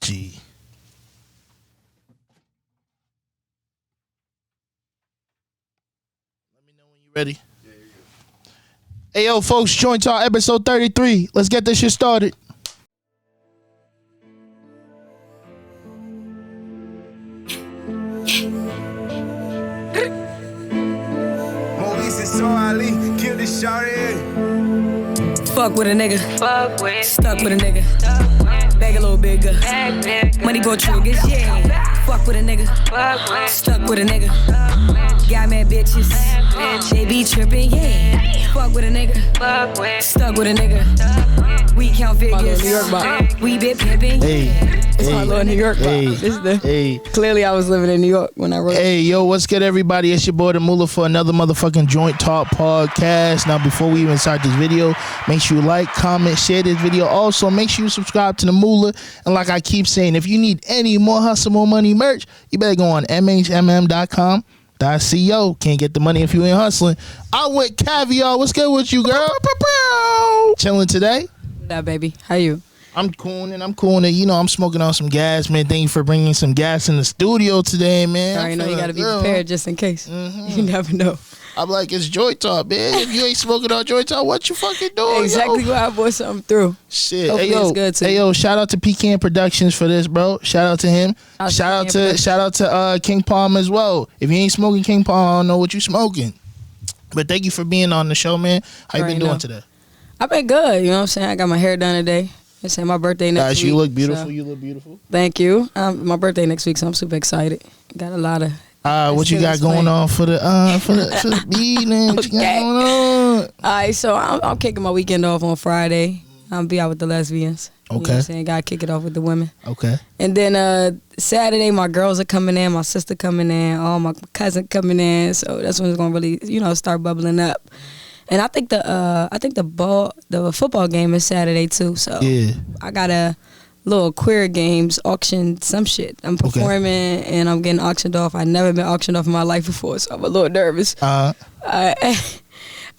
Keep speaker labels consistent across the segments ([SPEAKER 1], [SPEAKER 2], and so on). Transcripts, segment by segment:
[SPEAKER 1] G. Let me know when you're ready. Yeah, you're good. Hey, yo, folks, Joint Talk episode 33. Let's get this shit started.
[SPEAKER 2] Fuck with a nigga. Stuck with a nigga. Bag a little bigger. Money go triggers, yeah. Fuck with a nigga. Stuck with a nigga. Got mad bitches. They be tripping, yeah. Fuck with a nigga. Stuck with a nigga. We count figures. New York bop. We been pimping. It's my little New York bop. Clearly I was living in New York when I wrote.
[SPEAKER 1] Hey, yo, what's good, everybody? It's your boy, the Mulah, for another motherfucking Joint Talk podcast. Now, before we even start this video, make sure you like, comment, share this video. Also, make sure you subscribe to the Mulah. And like I keep saying, if you need any more Hustle More Money merch, you better go on mhmm.com. .co. Can't get the money if you ain't hustling. I went Kaviar. What's good with you, girl? Chilling today?
[SPEAKER 2] Nah, baby. How you?
[SPEAKER 1] I'm cooling. You know, I'm smoking on some gas, man. Thank you for bringing some gas in the studio today, man.
[SPEAKER 2] I know you got to be prepared just in case. Mm-hmm. You never know.
[SPEAKER 1] I'm like, it's Joy Talk, man. If you ain't smoking on Joy Talk, what you fucking doing?
[SPEAKER 2] Exactly what I bought something through.
[SPEAKER 1] Shit.
[SPEAKER 2] Hopefully it's good too.
[SPEAKER 1] Hey, yo, shout out to Pecan Productions for this, bro. Shout out to him. Shout out to King Palm as well. If you ain't smoking King Palm, I don't know what you smoking. But thank you for being on the show, man. How you been doing today?
[SPEAKER 2] I've been good. You know what I'm saying? I got my hair done today. It's my birthday next week.
[SPEAKER 1] You look beautiful.
[SPEAKER 2] So.
[SPEAKER 1] You look beautiful.
[SPEAKER 2] Thank you. My birthday next week, so I'm super excited. Got a lot of.
[SPEAKER 1] What you got going on for the evening? What you got going on?
[SPEAKER 2] All right, so I'm kicking my weekend off on Friday. I'll be out with the lesbians.
[SPEAKER 1] Okay.
[SPEAKER 2] You know what I'm saying? Gotta kick it off with the women.
[SPEAKER 1] Okay.
[SPEAKER 2] And then Saturday, my girls are coming in, my sister coming in, all my cousin coming in. So that's when it's gonna really, start bubbling up. And I think the football game is Saturday too. So yeah. I got a little queer games auction, some shit. I'm performing and I'm getting auctioned off. I've never been auctioned off in my life before, so I'm a little nervous.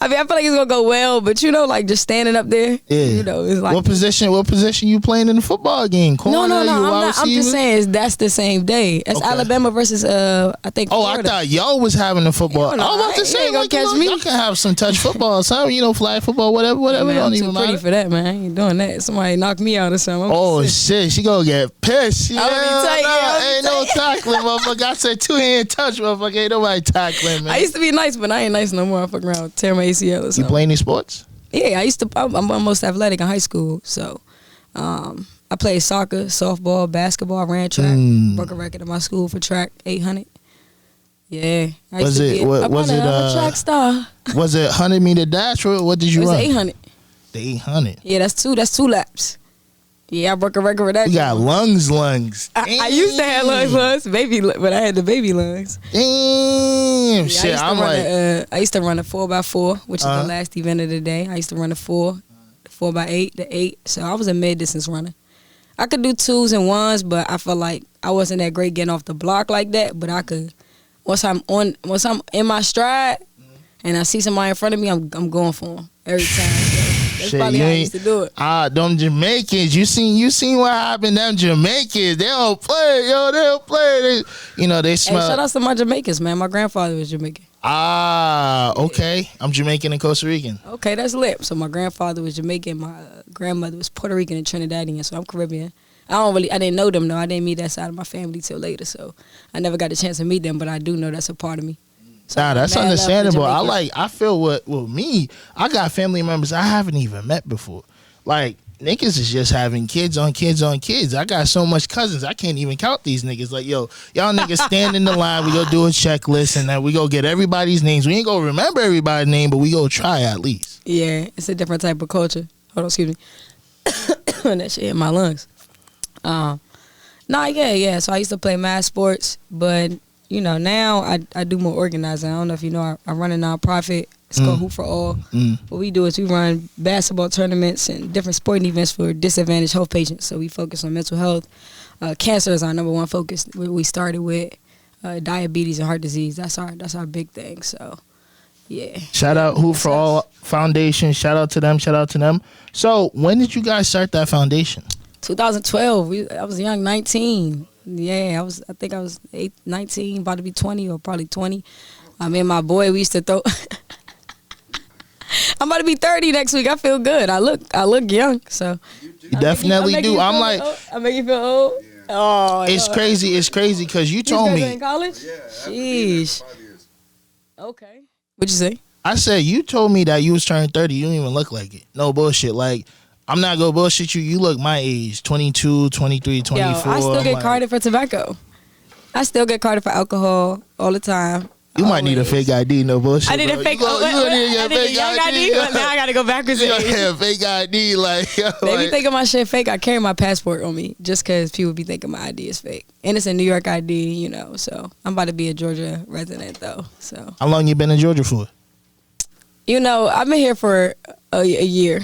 [SPEAKER 2] I feel like it's gonna go well, but like just standing up there, it's like what position you playing in the football game? Corner, no. I'm just saying that's the same day. It's Alabama versus I think. Florida.
[SPEAKER 1] I thought y'all was having the football. I was about to say,
[SPEAKER 2] you ain't gonna catch me.
[SPEAKER 1] Y'all can have some touch football, something, flag football, whatever.
[SPEAKER 2] Man,
[SPEAKER 1] don't
[SPEAKER 2] I'm
[SPEAKER 1] even
[SPEAKER 2] too
[SPEAKER 1] matter.
[SPEAKER 2] pretty for that, man. I ain't doing that. Somebody knock me out or something.
[SPEAKER 1] Shit, she gonna get pissed.
[SPEAKER 2] Ain't no
[SPEAKER 1] tackling, motherfucker. I said 2-hand touch, motherfucker. Ain't nobody tackling, man.
[SPEAKER 2] I used to be nice, but I ain't nice no more. I fuck around, tear my ACL or something.
[SPEAKER 1] You play any sports?
[SPEAKER 2] Yeah, I'm almost athletic in high school, so I played soccer, softball, basketball, ran track, broke a record in my school for track, 800. Yeah. I'm a track star.
[SPEAKER 1] Was it 100-meter dash or what did you run?
[SPEAKER 2] It was 800.
[SPEAKER 1] The 800.
[SPEAKER 2] Yeah, that's two laps. Yeah, I broke a record with that.
[SPEAKER 1] You got lungs.
[SPEAKER 2] I used to have lungs, but I had the baby lungs.
[SPEAKER 1] Damn, shit.
[SPEAKER 2] I used to run a 4x4, which is the last event of the day. I used to run a 4x8, the 8. So I was a mid-distance runner. I could do 2s and 1s, but I felt like I wasn't that great getting off the block like that. But I could, once I'm in my stride, and I see somebody in front of me, I'm going for them every time. That's probably how I used to do it.
[SPEAKER 1] Them Jamaicans, you seen what happened? Them Jamaicans, they don't play, they don't play. They smell.
[SPEAKER 2] Hey, shout out to my Jamaicans, man. My grandfather was Jamaican.
[SPEAKER 1] Okay. I'm Jamaican and Costa Rican.
[SPEAKER 2] Okay, that's lit. So my grandfather was Jamaican. My grandmother was Puerto Rican and Trinidadian. So I'm Caribbean. I didn't know them though. I didn't meet that side of my family till later. So I never got the chance to meet them, but I do know that's a part of me. So
[SPEAKER 1] that's understandable. I feel with me, I got family members I haven't even met before. Like, niggas is just having kids on kids on kids. I got so much cousins, I can't even count these niggas. Like, yo, y'all niggas stand in the line, we go do a checklist, and then we go get everybody's names. We ain't gonna remember everybody's name, but we go try at least.
[SPEAKER 2] Yeah, it's a different type of culture. Hold on, excuse me. That shit in my lungs. Yeah. So I used to play mass sports, but now I do more organizing. I don't know if you know, I run a nonprofit. It's called Hoop for All. What we do is we run basketball tournaments and different sporting events for disadvantaged health patients. So we focus on mental health. Cancer is our number one focus. We started with diabetes and heart disease. That's our big thing. So, yeah.
[SPEAKER 1] Shout out Hoop for All Foundation. Shout out to them. So when did you guys start that foundation?
[SPEAKER 2] 2012. I was young, 19. Yeah, I think I was 19, about to be 20 or probably 20. Me and my boy, we used to throw. I'm about to be 30 next week. I feel good. I look young. So
[SPEAKER 1] you definitely do. I'm like,
[SPEAKER 2] I make you feel old.
[SPEAKER 3] Yeah.
[SPEAKER 2] Oh,
[SPEAKER 1] it's crazy. It's crazy because you told me.
[SPEAKER 2] In college?
[SPEAKER 3] Yeah.
[SPEAKER 2] Sheesh. Okay. What'd you say?
[SPEAKER 1] I said you told me that you was turning 30. You don't even look like it. No bullshit. Like, I'm not gonna bullshit you. You look my age, 22, 23, 24.
[SPEAKER 2] Yo, I still get
[SPEAKER 1] like,
[SPEAKER 2] carded for tobacco. I still get carded for alcohol all the time.
[SPEAKER 1] You might need a fake ID. No bullshit.
[SPEAKER 2] I need a fake. I need a young ID. But now I gotta go backwards.
[SPEAKER 1] You gotta have a fake ID. Like, yo,
[SPEAKER 2] They be
[SPEAKER 1] like,
[SPEAKER 2] thinking my shit fake. I carry my passport on me just because people be thinking my ID is fake. And it's a New York ID, you know. So I'm about to be a Georgia resident though. So
[SPEAKER 1] how long you been in Georgia for?
[SPEAKER 2] you know, I've been here for a year.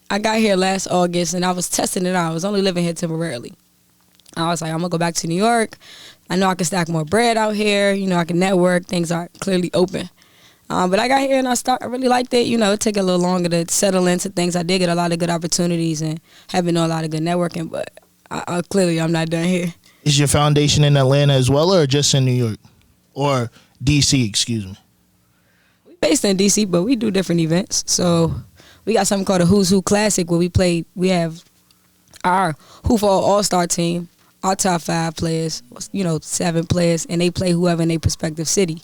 [SPEAKER 2] I got here last August and I was testing it out. I was only living here temporarily. I was like, I'm gonna go back to New York. I know I can stack more bread out here. You know, I can network. Things are clearly open. But I got here and I really liked it. You know, it took a little longer to settle into things. I did get a lot of good opportunities and have been doing a lot of good networking. But clearly, I'm not done here.
[SPEAKER 1] Is your foundation in Atlanta as well, or just in New York, or DC? Excuse me.
[SPEAKER 2] We based in DC, but we do different events. So we got something called a Who's Who Classic where we have our Who for All-Star team. Our top 5 players, you know, 7 players, and they play whoever in their respective city.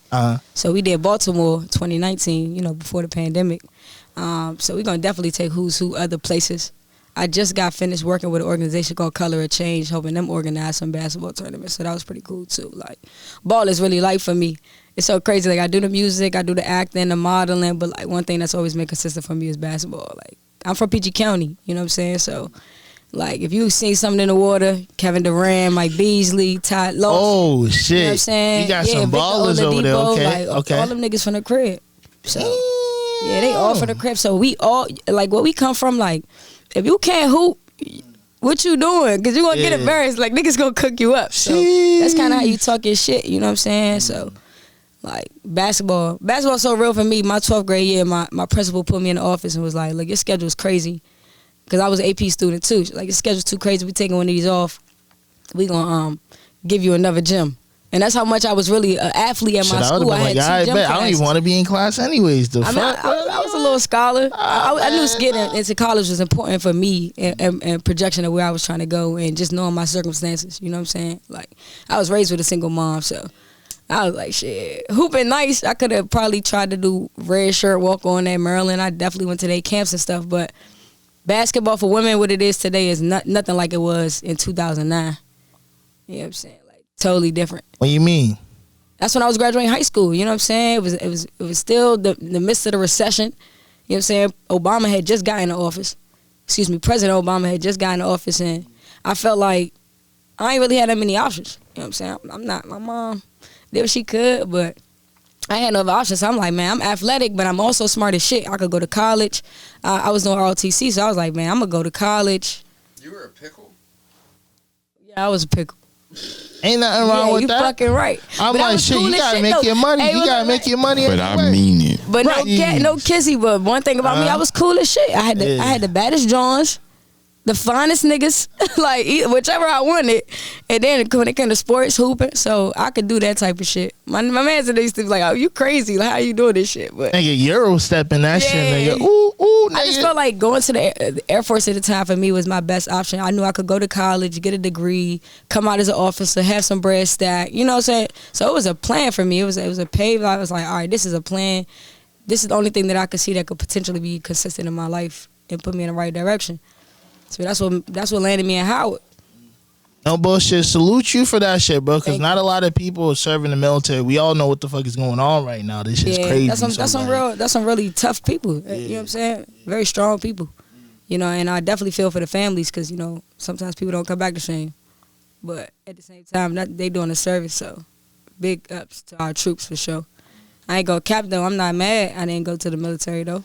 [SPEAKER 2] So we did Baltimore 2019, you know, before the pandemic. So we're going to definitely take Who's Who other places. I just got finished working with an organization called Color of Change, helping them organize some basketball tournaments. So that was pretty cool, too. Like, ball is really life for me. It's so crazy. Like, I do the music, I do the acting, the modeling, but, like, one thing that's always been consistent for me is basketball. Like, I'm from PG County, you know what I'm saying? So like, if you see something in the water, Kevin Durant, Mike Beasley, Todd Lowe.
[SPEAKER 1] Oh, shit.
[SPEAKER 2] You know what I'm saying?
[SPEAKER 1] You got some
[SPEAKER 2] Victor
[SPEAKER 1] ballers over there.
[SPEAKER 2] Oladipo,
[SPEAKER 1] Okay,
[SPEAKER 2] like,
[SPEAKER 1] okay.
[SPEAKER 2] all them niggas from the crib. So, yeah, they all from the crib. So, we all, like, where we come from, like, if you can't hoop, what you doing? Because you're going to get embarrassed. Like, niggas going to cook you up. So, that's kind of how you talk your shit. You know what I'm saying? So, like, basketball's so real for me. My 12th grade year, my principal put me in the office and was like, look, your schedule's crazy. Because I was an AP student, too. Like, your schedule's too crazy. We taking one of these off. We going to give you another gym. And that's how much I was really an athlete at my school. I had 2 gym classes.
[SPEAKER 1] I don't even want to be in class anyways.
[SPEAKER 2] I was a little scholar. I knew getting into college was important for me and projection of where I was trying to go and just knowing my circumstances. You know what I'm saying? Like, I was raised with a single mom, so I was like, shit. Hooping nice. I could have probably tried to do red shirt walk on at Maryland. I definitely went to their camps and stuff, but basketball for women, what it is today, is nothing like it was in 2009. You know what I'm saying? Like, totally different.
[SPEAKER 1] What do you mean?
[SPEAKER 2] That's when I was graduating high school. You know what I'm saying? It was still the midst of the recession. You know what I'm saying? Obama had just got in the office. Excuse me, President Obama had just got in the office, and I felt like I ain't really had that many options. You know what I'm saying? I'm not, my mom did what she could, but I had no other options. So I'm like, man, I'm athletic, but I'm also smart as shit. I could go to college. I was doing ROTC, so I was like, man, I'm going to go to college.
[SPEAKER 3] You were a pickle?
[SPEAKER 2] Yeah, I was a pickle.
[SPEAKER 1] Ain't nothing wrong with that.
[SPEAKER 2] You fucking right.
[SPEAKER 1] I'm
[SPEAKER 2] but
[SPEAKER 1] like, shit, you gotta make your money.
[SPEAKER 2] Hey,
[SPEAKER 1] you gotta make your money.
[SPEAKER 4] But I mean it.
[SPEAKER 2] But no kissy. But one thing about me, I was cool as shit. I had the baddest Johns, the finest niggas, like whichever I wanted. And then when it came to sports, hooping, so I could do that type of shit. My man said they used to be like, "Oh, you crazy? Like, how you doing this shit?" But
[SPEAKER 1] nigga, Euro stepping that shit, nigga. Ooh, nigga.
[SPEAKER 2] I just felt like going to the Air Force at the time for me was my best option. I knew I could go to college, get a degree, come out as an officer, have some bread stacked. You know what I'm saying? So it was a plan for me. It was a pave. I was like, all right, this is a plan. This is the only thing that I could see that could potentially be consistent in my life and put me in the right direction. So that's what landed me in Howard.
[SPEAKER 1] No bullshit. Salute you for that shit, bro. Because not a lot of people are serving the military. We all know what the fuck is going on right now. This shit's crazy.
[SPEAKER 2] That's some really tough people. Yeah. You know what I'm saying? Very strong people. You know, and I definitely feel for the families because, you know, sometimes people don't come back the same. But at the same time, they doing a service. So big ups to our troops for sure. I ain't go cap though. I'm not mad. I didn't go to the military though.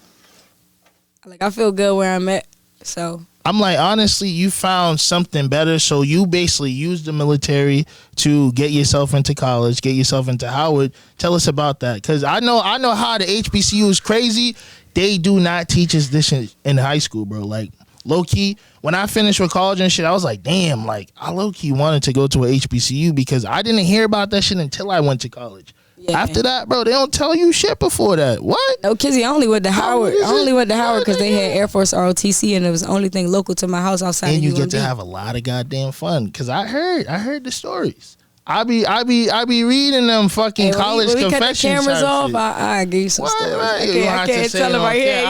[SPEAKER 2] Like, I feel good where I'm at. So
[SPEAKER 1] I'm like, honestly, you found something better, so you basically used the military to get yourself into college, get yourself into Howard. Tell us about that, because I know how the HBCU is crazy. They do not teach us this in high school, bro. Like, low key, when I finished with college and shit, I was like, damn, like I low key wanted to go to a HBCU because I didn't hear about that shit until I went to college. Yeah. After that, bro, they don't tell you shit before that. What?
[SPEAKER 3] No, Kizzy, I only went to Howard. I only went to Howard because they had Air Force ROTC, and it was the only thing local to my house outside of UMD.
[SPEAKER 1] And you get to have a lot of goddamn fun because I heard the stories. I be reading them fucking college confessions. When we cut the cameras off,
[SPEAKER 3] I give you some stories. I can't tell them right here.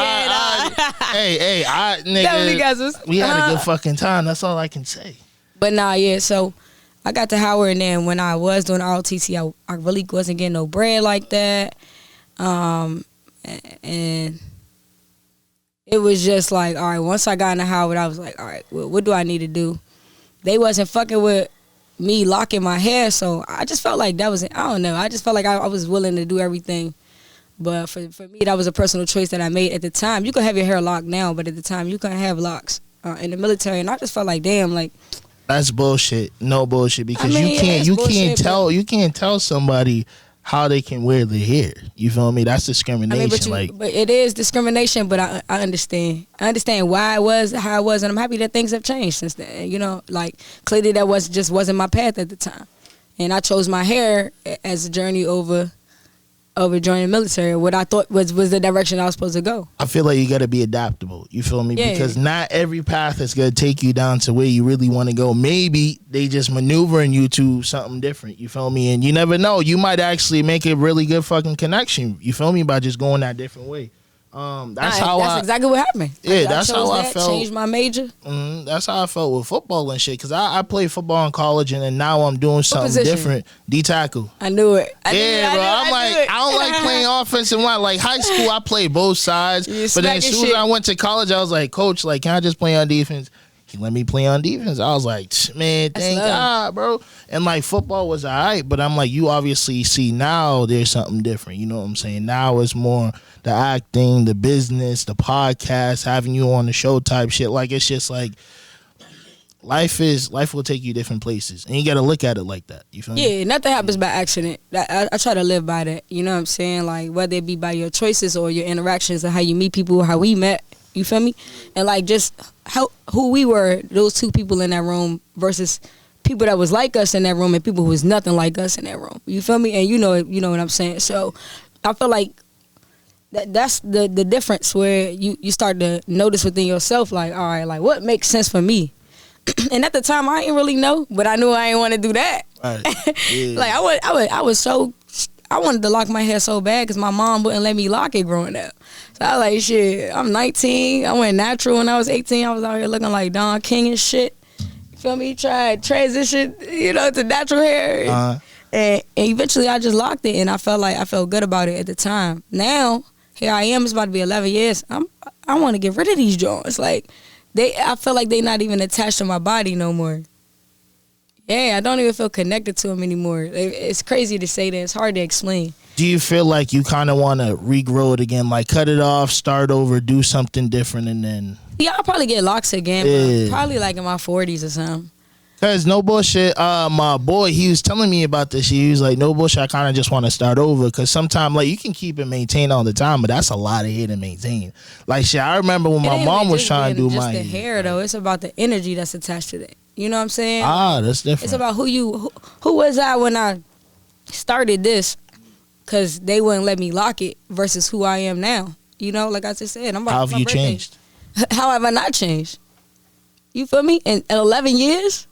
[SPEAKER 1] Hey, nigga, we had a good fucking time. That's all I can say.
[SPEAKER 3] But nah, yeah, so I got to Howard, and then when I was doing ROTC, I really wasn't getting no bread like that. And it was just like, all right, once I got into Howard, I was like, all right, well, what do I need to do? They wasn't fucking with me locking my hair, so I just felt like that was, I don't know, I just felt like I was willing to do everything. But for me, that was a personal choice that I made at the time. You can have your hair locked now, but at the time, you couldn't have locks in the military. And I just felt like, damn, like,
[SPEAKER 1] that's bullshit. No bullshit because you can't tell somebody how they can wear their hair. You feel me? That's discrimination.
[SPEAKER 3] But it is discrimination. But I understand. I understand why it was how it was, and I'm happy that things have changed since then. You know, like clearly that wasn't my path at the time, and I chose my hair as a journey over joining the military, what I thought was the direction I was supposed to go.
[SPEAKER 1] I feel like you got to be adaptable. You feel me? Yeah. Because not every path is going to take you down to where you really want to go. Maybe they just maneuvering you to something different. You feel me? And you never know. You might actually make a really good fucking connection. You feel me? By just going that different way. That's
[SPEAKER 3] exactly what happened.
[SPEAKER 1] Yeah, that's how I felt.
[SPEAKER 3] Changed my major.
[SPEAKER 1] That's how I felt with football and shit. Cause I played football in college, and then now I'm doing something different. D tackle.
[SPEAKER 3] I knew it.
[SPEAKER 1] I don't like playing offense and line. Like high school, I played both sides. But then as soon as I went to college, I was like, Coach, like, can I just play on defense? He let me play on defense. I was like, man, thank God, bro. And like football was alright, but I'm like, you obviously see now there's something different. You know what I'm saying? Now it's more the acting, the business, the podcast, having you on the show type shit. Like it's just like life will take you different places, and you got to look at it like that. You feel me?
[SPEAKER 3] Yeah, nothing happens by accident. I try to live by that. You know what I'm saying? Like whether it be by your choices or your interactions and how you meet people, how we met. You feel me? And like just who we were, those two people in that room versus people that was like us in that room and people who was nothing like us in that room. You feel me? And you know what I'm saying. So I feel like that's the difference where you start to notice within yourself, like, all right, like what makes sense for me. And at the time I didn't really know, but I knew I didn't want to do that. Right. Yeah. Like I wanted to lock my hair so bad because my mom wouldn't let me lock it growing up. So I was like, shit, I'm 19. I went natural when I was 18. I was out here looking like Don King and shit. You feel me? Tried transition, to natural hair. And eventually I just locked it, and I felt good about it at the time. Now, here I am. It's about to be 11 years. I want to get rid of these joints. Like, I feel like they're not even attached to my body no more. Yeah, I don't even feel connected to them anymore. It's crazy to say that. It's hard to explain.
[SPEAKER 1] Do you feel like you kind of want to regrow it again? Like cut it off, start over, do something different, and then...
[SPEAKER 3] Yeah, I'll probably get locks again. Probably like in my 40s or something.
[SPEAKER 1] Cause no bullshit, my boy, he was telling me about this. He was like, no bullshit, I kind of just want to start over. Cause sometimes, like, you can keep it maintained all the time, but that's a lot of hair to maintain. Like, shit, I remember when my mom was trying to do my
[SPEAKER 3] hair. Just the hair, though. It's about the energy that's attached to that. You know what I'm saying?
[SPEAKER 1] That's different.
[SPEAKER 3] It's about who was I when I started this, because they wouldn't let me lock it, versus who I am now. You know, like I just said,
[SPEAKER 1] how have you changed?
[SPEAKER 3] How have I not changed? You feel me? In 11 years?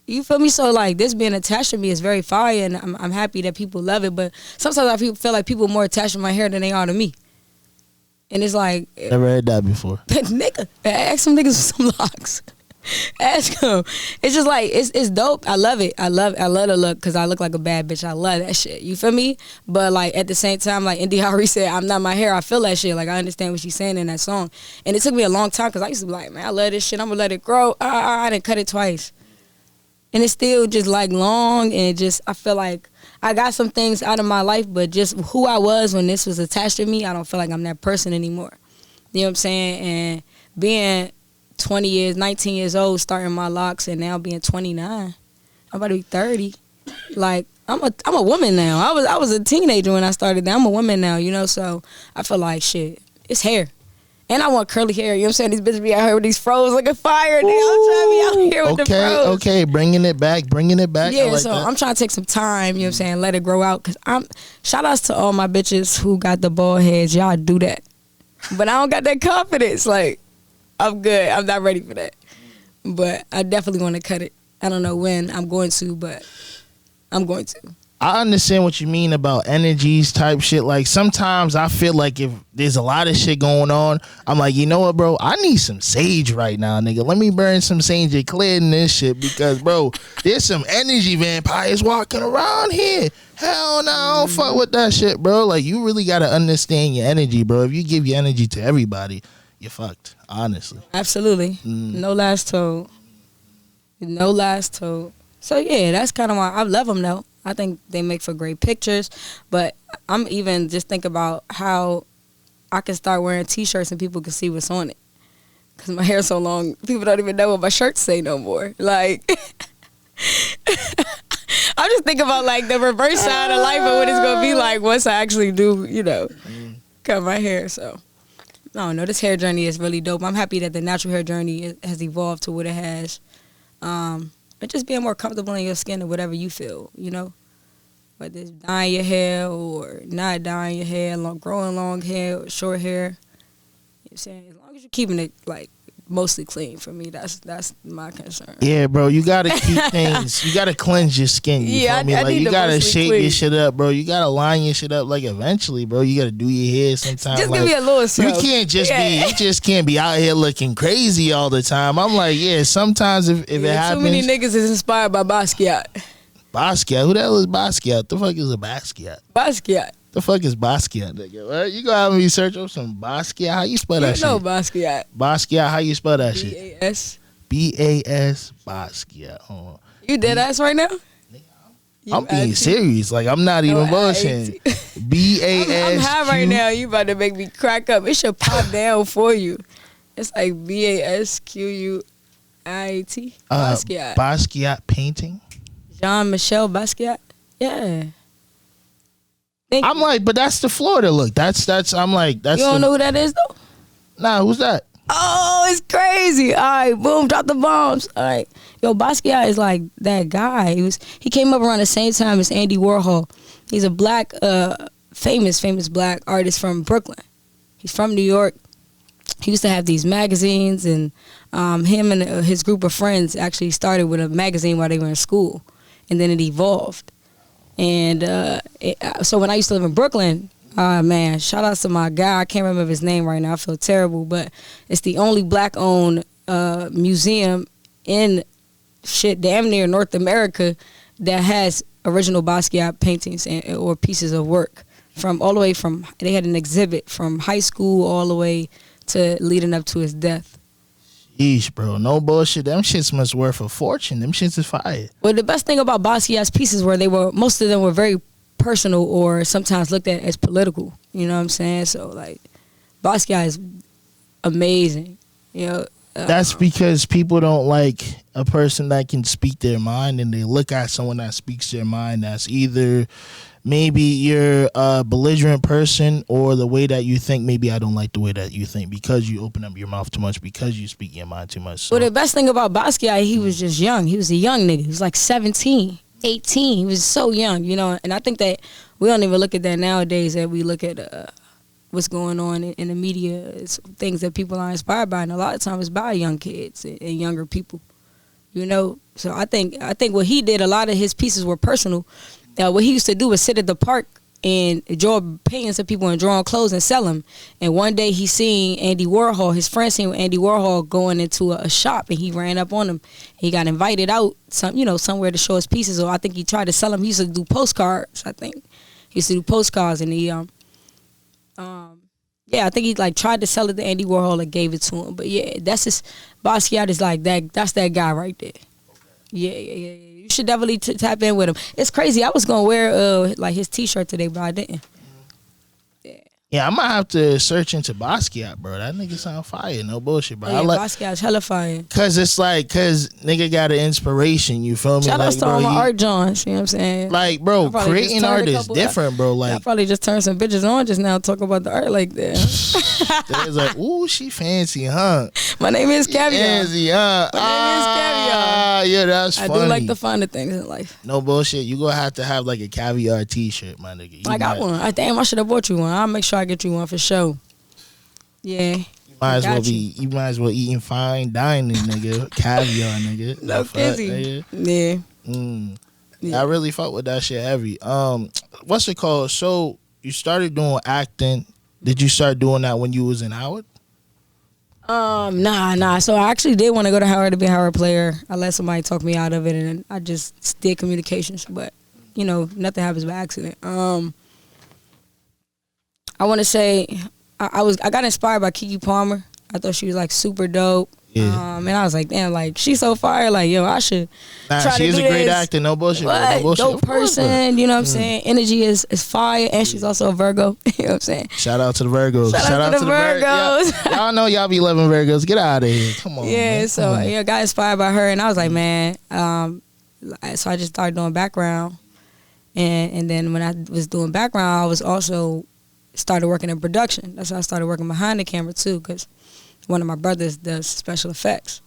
[SPEAKER 3] You feel me? So, like, this being attached to me is very fire, and I'm happy that people love it, but sometimes I feel like people are more attached to my hair than they are to me. And it's like...
[SPEAKER 1] Never heard that before.
[SPEAKER 3] Nigga, ask some niggas with some locks. Ask them. It's just like, it's dope. I love it. I love the look because I look like a bad bitch. I love that shit. You feel me? But like at the same time, like Indy Hari said, I'm not my hair. I feel that shit. Like I understand what she's saying in that song. And it took me a long time because I used to be like, man, I love this shit. I'm gonna let it grow. I didn't cut it twice. And it's still just like long, and I feel like I got some things out of my life, but just who I was when this was attached to me, I don't feel like I'm that person anymore. You know what I'm saying? And being 20 years, 19 years old, starting my locks, and now being 29. I'm about to be 30. Like, I'm a woman now. I was a teenager when I started that. I'm a woman now, so I feel like, shit, it's hair. And I want curly hair. You know what I'm saying? These bitches be out here with these froze looking fire. Nigga. I'm trying to be out here with the froze.
[SPEAKER 1] Okay, bringing it back.
[SPEAKER 3] Yeah,
[SPEAKER 1] like
[SPEAKER 3] so
[SPEAKER 1] that.
[SPEAKER 3] I'm trying to take some time, you know what I'm saying, let it grow out. Cause shout outs to all my bitches who got the bald heads. Y'all do that. But I don't got that confidence. Like, I'm good. I'm not ready for that. But I definitely want to cut it. I don't know when I'm going to, but I'm going to.
[SPEAKER 1] I understand what you mean about energies type shit. Like, sometimes I feel like if there's a lot of shit going on, I'm like, you know what, bro? I need some sage right now, nigga. Let me burn some sage and clear this shit because, bro, there's some energy vampires walking around here. Hell no, I don't fuck with that shit, bro. Like, you really got to understand your energy, bro. If you give your energy to everybody, you're fucked, honestly.
[SPEAKER 3] Absolutely. No last told. No last told. So, yeah, that's kind of why I love them, though. I think they make for great pictures, but I'm even just thinking about how I can start wearing T-shirts and people can see what's on it. Because my hair's so long, people don't even know what my shirts say no more. Like, I'm just thinking about, like, the reverse side of life and what it's going to be like once I actually do, you know, cut my hair. So, I don't know. This hair journey is really dope. I'm happy that the natural hair journey has evolved to what it has. And just being more comfortable in your skin or whatever you feel, you know? Whether it's dyeing your hair or not dyeing your hair, growing long hair or short hair. You know what I'm saying? As long as you're keeping it, like, mostly clean for me, that's my concern.
[SPEAKER 1] Yeah, bro, you gotta keep things. You gotta cleanse your skin. You feel me?
[SPEAKER 3] I
[SPEAKER 1] Like,
[SPEAKER 3] need
[SPEAKER 1] you
[SPEAKER 3] to
[SPEAKER 1] gotta
[SPEAKER 3] mostly
[SPEAKER 1] shake
[SPEAKER 3] clean.
[SPEAKER 1] your shit up, bro. You gotta line your shit up. Like, eventually, bro, you gotta do your hair sometimes.
[SPEAKER 3] Just
[SPEAKER 1] like,
[SPEAKER 3] give me a little
[SPEAKER 1] you
[SPEAKER 3] something.
[SPEAKER 1] can't just be. You just can't be out here looking crazy all the time. I'm like, yeah. Sometimes if it happens,
[SPEAKER 3] too many niggas is inspired by Basquiat.
[SPEAKER 1] Basquiat. Who the hell is Basquiat? The fuck is a Basquiat?
[SPEAKER 3] Basquiat.
[SPEAKER 1] The fuck is Basquiat, nigga? What? You gonna have me search up some Basquiat? How you spell that
[SPEAKER 3] You know
[SPEAKER 1] shit?
[SPEAKER 3] Basquiat.
[SPEAKER 1] Basquiat. How you spell that shit?
[SPEAKER 3] B-A-S.
[SPEAKER 1] B-A-S Basquiat. Hold on.
[SPEAKER 3] You dead ass right now?
[SPEAKER 1] I'm being serious. Like, I'm not even bullshitting. B-A-S.
[SPEAKER 3] I'm high right now. You about to make me crack up. It should pop down for you. It's like B-A-S-Q-U-I-T. Basquiat.
[SPEAKER 1] Basquiat painting.
[SPEAKER 3] Jean-Michel Basquiat. Yeah. Thank
[SPEAKER 1] I'm
[SPEAKER 3] you.
[SPEAKER 1] like, but that's the Florida look. That's. I'm like, that's.
[SPEAKER 3] You don't know who that is though?
[SPEAKER 1] Nah, who's that?
[SPEAKER 3] Oh, it's crazy. All right, boom, drop the bombs. All right. Yo, Basquiat is like that guy. He came up around the same time as Andy Warhol. He's a black, famous black artist from Brooklyn. He's from New York. He used to have these magazines, and him and his group of friends actually started with a magazine while they were in school, and then it evolved. And so when I used to live in Brooklyn, man, shout out to my guy. I can't remember his name right now. I feel terrible, but it's the only black-owned museum in damn near North America that has original Basquiat paintings or pieces of work from all the way from. They had an exhibit from high school all the way to leading up to his death.
[SPEAKER 1] Yeesh, bro. No bullshit. Them shits must worth a fortune. Them shits is fire.
[SPEAKER 3] Well, the best thing about Basquiat's pieces were most of them were very personal or sometimes looked at as political. You know what I'm saying? So, like, Basquiat is amazing. You know,
[SPEAKER 1] That's because people don't like a person that can speak their mind, and they look at someone that speaks their mind that's either maybe you're a belligerent person or the way that you think. Maybe I don't like the way that you think because you open up your mouth too much, because you speak your mind too much. So.
[SPEAKER 3] Well, the best thing about Basquiat, he was just young. He was a young nigga. He was like 17, 18. He was so young, you know. And I think that we don't even look at that nowadays, that we look at what's going on in the media. It's things that people are inspired by, and a lot of times it's by young kids and younger people, you know. So I think what he did, a lot of his pieces were personal. What he used to do was sit at the park and draw paintings of people and draw on clothes and sell them. And one day he seen Andy Warhol, his friend seen Andy Warhol going into a shop, and he ran up on him. He got invited out somewhere to show his pieces, or I think he tried to sell them. He used to do postcards, I think. He used to do postcards, and he I think he like tried to sell it to Andy Warhol and gave it to him. But yeah, that's just Basquiat is like that. That's that guy right there. Yeah. You should definitely tap in with him. It's crazy. I was gonna wear like his T-shirt today, but I didn't.
[SPEAKER 1] Yeah, Yeah, I might have to search into Basquiat, bro. That nigga sound fire. No bullshit, bro.
[SPEAKER 3] Yeah,
[SPEAKER 1] I like
[SPEAKER 3] Basquiat's hella fire.
[SPEAKER 1] cause it's like nigga got an inspiration. You feel me?
[SPEAKER 3] Shout out
[SPEAKER 1] Like,
[SPEAKER 3] to all my art Johns. You know what I'm saying?
[SPEAKER 1] Like, bro, creating art is different, bro.
[SPEAKER 3] I
[SPEAKER 1] Like,
[SPEAKER 3] probably just turned some bitches on just now talking about the art like that.
[SPEAKER 1] it's like, ooh, she fancy, huh?
[SPEAKER 3] My name is Kaviar.
[SPEAKER 1] Fancy, huh?
[SPEAKER 3] My name is Kaviar.
[SPEAKER 1] Yeah, that's
[SPEAKER 3] I
[SPEAKER 1] funny.
[SPEAKER 3] do like the finer things in life.
[SPEAKER 1] No bullshit. You gonna have to have like a Caviar t-shirt, my nigga.
[SPEAKER 3] I got one. I should have bought you one. I'll make sure I get you one for sure. Yeah.
[SPEAKER 1] You might as well eating fine dining, nigga. Caviar, nigga.
[SPEAKER 3] No kizzy. Yeah.
[SPEAKER 1] Yeah. I really fuck with that shit heavy. What's it called? So you started doing acting. Did you start doing that when you was in Howard?
[SPEAKER 3] Nah. So I actually did want to go to Howard to be a Howard player. I let somebody talk me out of it, and I just did communications. But you know, nothing happens by accident. I want to say I got inspired by Keke Palmer. I thought she was like super dope.
[SPEAKER 1] Yeah.
[SPEAKER 3] And I was like, damn, like she's so fire. Like, yo, I should try to do
[SPEAKER 1] she's a great
[SPEAKER 3] this.
[SPEAKER 1] actor. No bullshit. Bro. No bullshit.
[SPEAKER 3] Dope person. You know what I'm saying? Energy is fire, and she's also a Virgo. You know what I'm saying?
[SPEAKER 1] Shout out to the Virgos.
[SPEAKER 3] Shout out to the Virgos.
[SPEAKER 1] Y'all know y'all be loving Virgos. Get out of here. Come on.
[SPEAKER 3] Yeah.
[SPEAKER 1] Man.
[SPEAKER 3] So yeah, got inspired by her, and I was like, man. So I just started doing background, and then when I was doing background, I was also started working in production. That's how I started working behind the camera too, because one of my brothers does special effects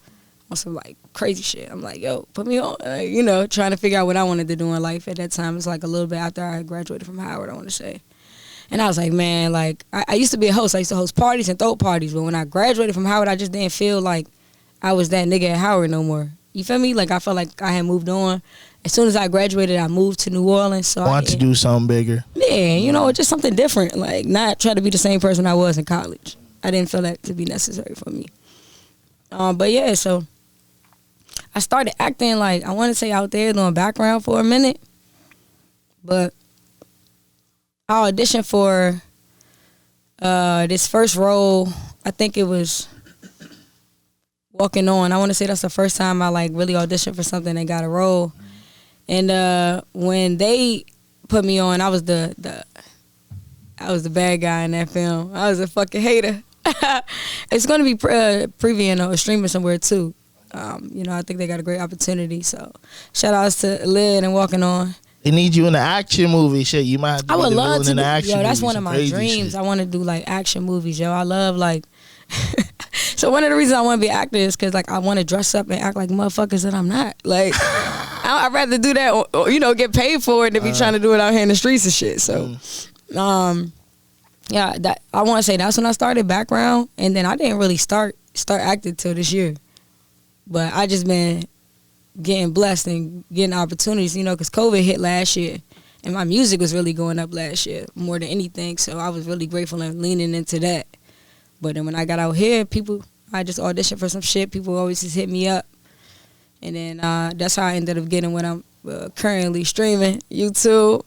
[SPEAKER 3] on some like crazy shit. I'm like, yo, put me on, you know, trying to figure out what I wanted to do in life at that time. It's like a little bit after I graduated from Howard, I want to say. And I was like, man, like I used to be a host. I used to host parties and throw parties, but when I graduated from Howard, I just didn't feel like I was that nigga at Howard no more. You feel me? Like I felt like I had moved on. As soon as I graduated, I moved to New Orleans. So
[SPEAKER 1] want to do something bigger.
[SPEAKER 3] Yeah, you know, just something different. Like not try to be the same person I was in college. I didn't feel that to be necessary for me. But yeah, so I started acting like I want to say out there doing background for a minute. But I auditioned for this first role. I think it was Walking On. I want to say that's the first time I like really auditioned for something and got a role. And when they put me on, I was the bad guy in that film. I was a fucking hater. It's going to be previewing or streaming somewhere too. You know, I think they got a great opportunity. So shout outs to Lid and Walking On.
[SPEAKER 1] They need you in the action movie. Shit, you might have to
[SPEAKER 3] I would love to
[SPEAKER 1] in the
[SPEAKER 3] do,
[SPEAKER 1] action
[SPEAKER 3] yo, that's
[SPEAKER 1] movie,
[SPEAKER 3] one of my dreams.
[SPEAKER 1] Shit.
[SPEAKER 3] I want to do like action movies, yo. I love like so one of the reasons I want to be an actor is because like I want to dress up and act like motherfuckers that I'm not. Like I'd rather do that or, you know, get paid for it than be trying to do it out here in the streets and shit. So yeah, that I want to say that's when I started background, and then I didn't really start acting till this year. But I just been getting blessed and getting opportunities, you know, because COVID hit last year, and my music was really going up last year more than anything. So I was really grateful and leaning into that. But then when I got out here, I just auditioned for some shit. People always just hit me up, and then that's how I ended up getting what I'm currently streaming, YouTube.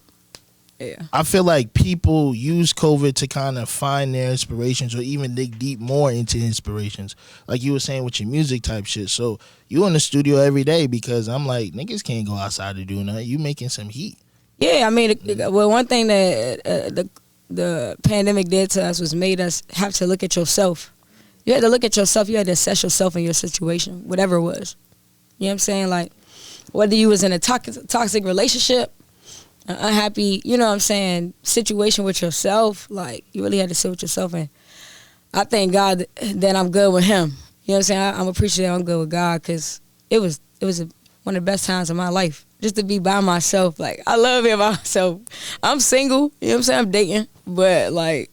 [SPEAKER 3] Yeah.
[SPEAKER 1] I feel like people use COVID to kind of find their inspirations or even dig deep more into inspirations. Like you were saying with your music type shit. So you in the studio every day because I'm like, niggas can't go outside to do nothing. You making some heat.
[SPEAKER 3] Yeah, I mean, well, one thing that the pandemic did to us was made us have to look at yourself. You had to look at yourself. You had to assess yourself in your situation, whatever it was. You know what I'm saying? Like, whether you was in a toxic relationship, an unhappy, you know what I'm saying, situation with yourself, like, you really had to sit with yourself. And I thank God that I'm good with him. You know what I'm saying? I'm appreciative I'm good with God because it was one of the best times of my life, just to be by myself. Like, I love being by myself. I'm single, you know what I'm saying? I'm dating. But, like,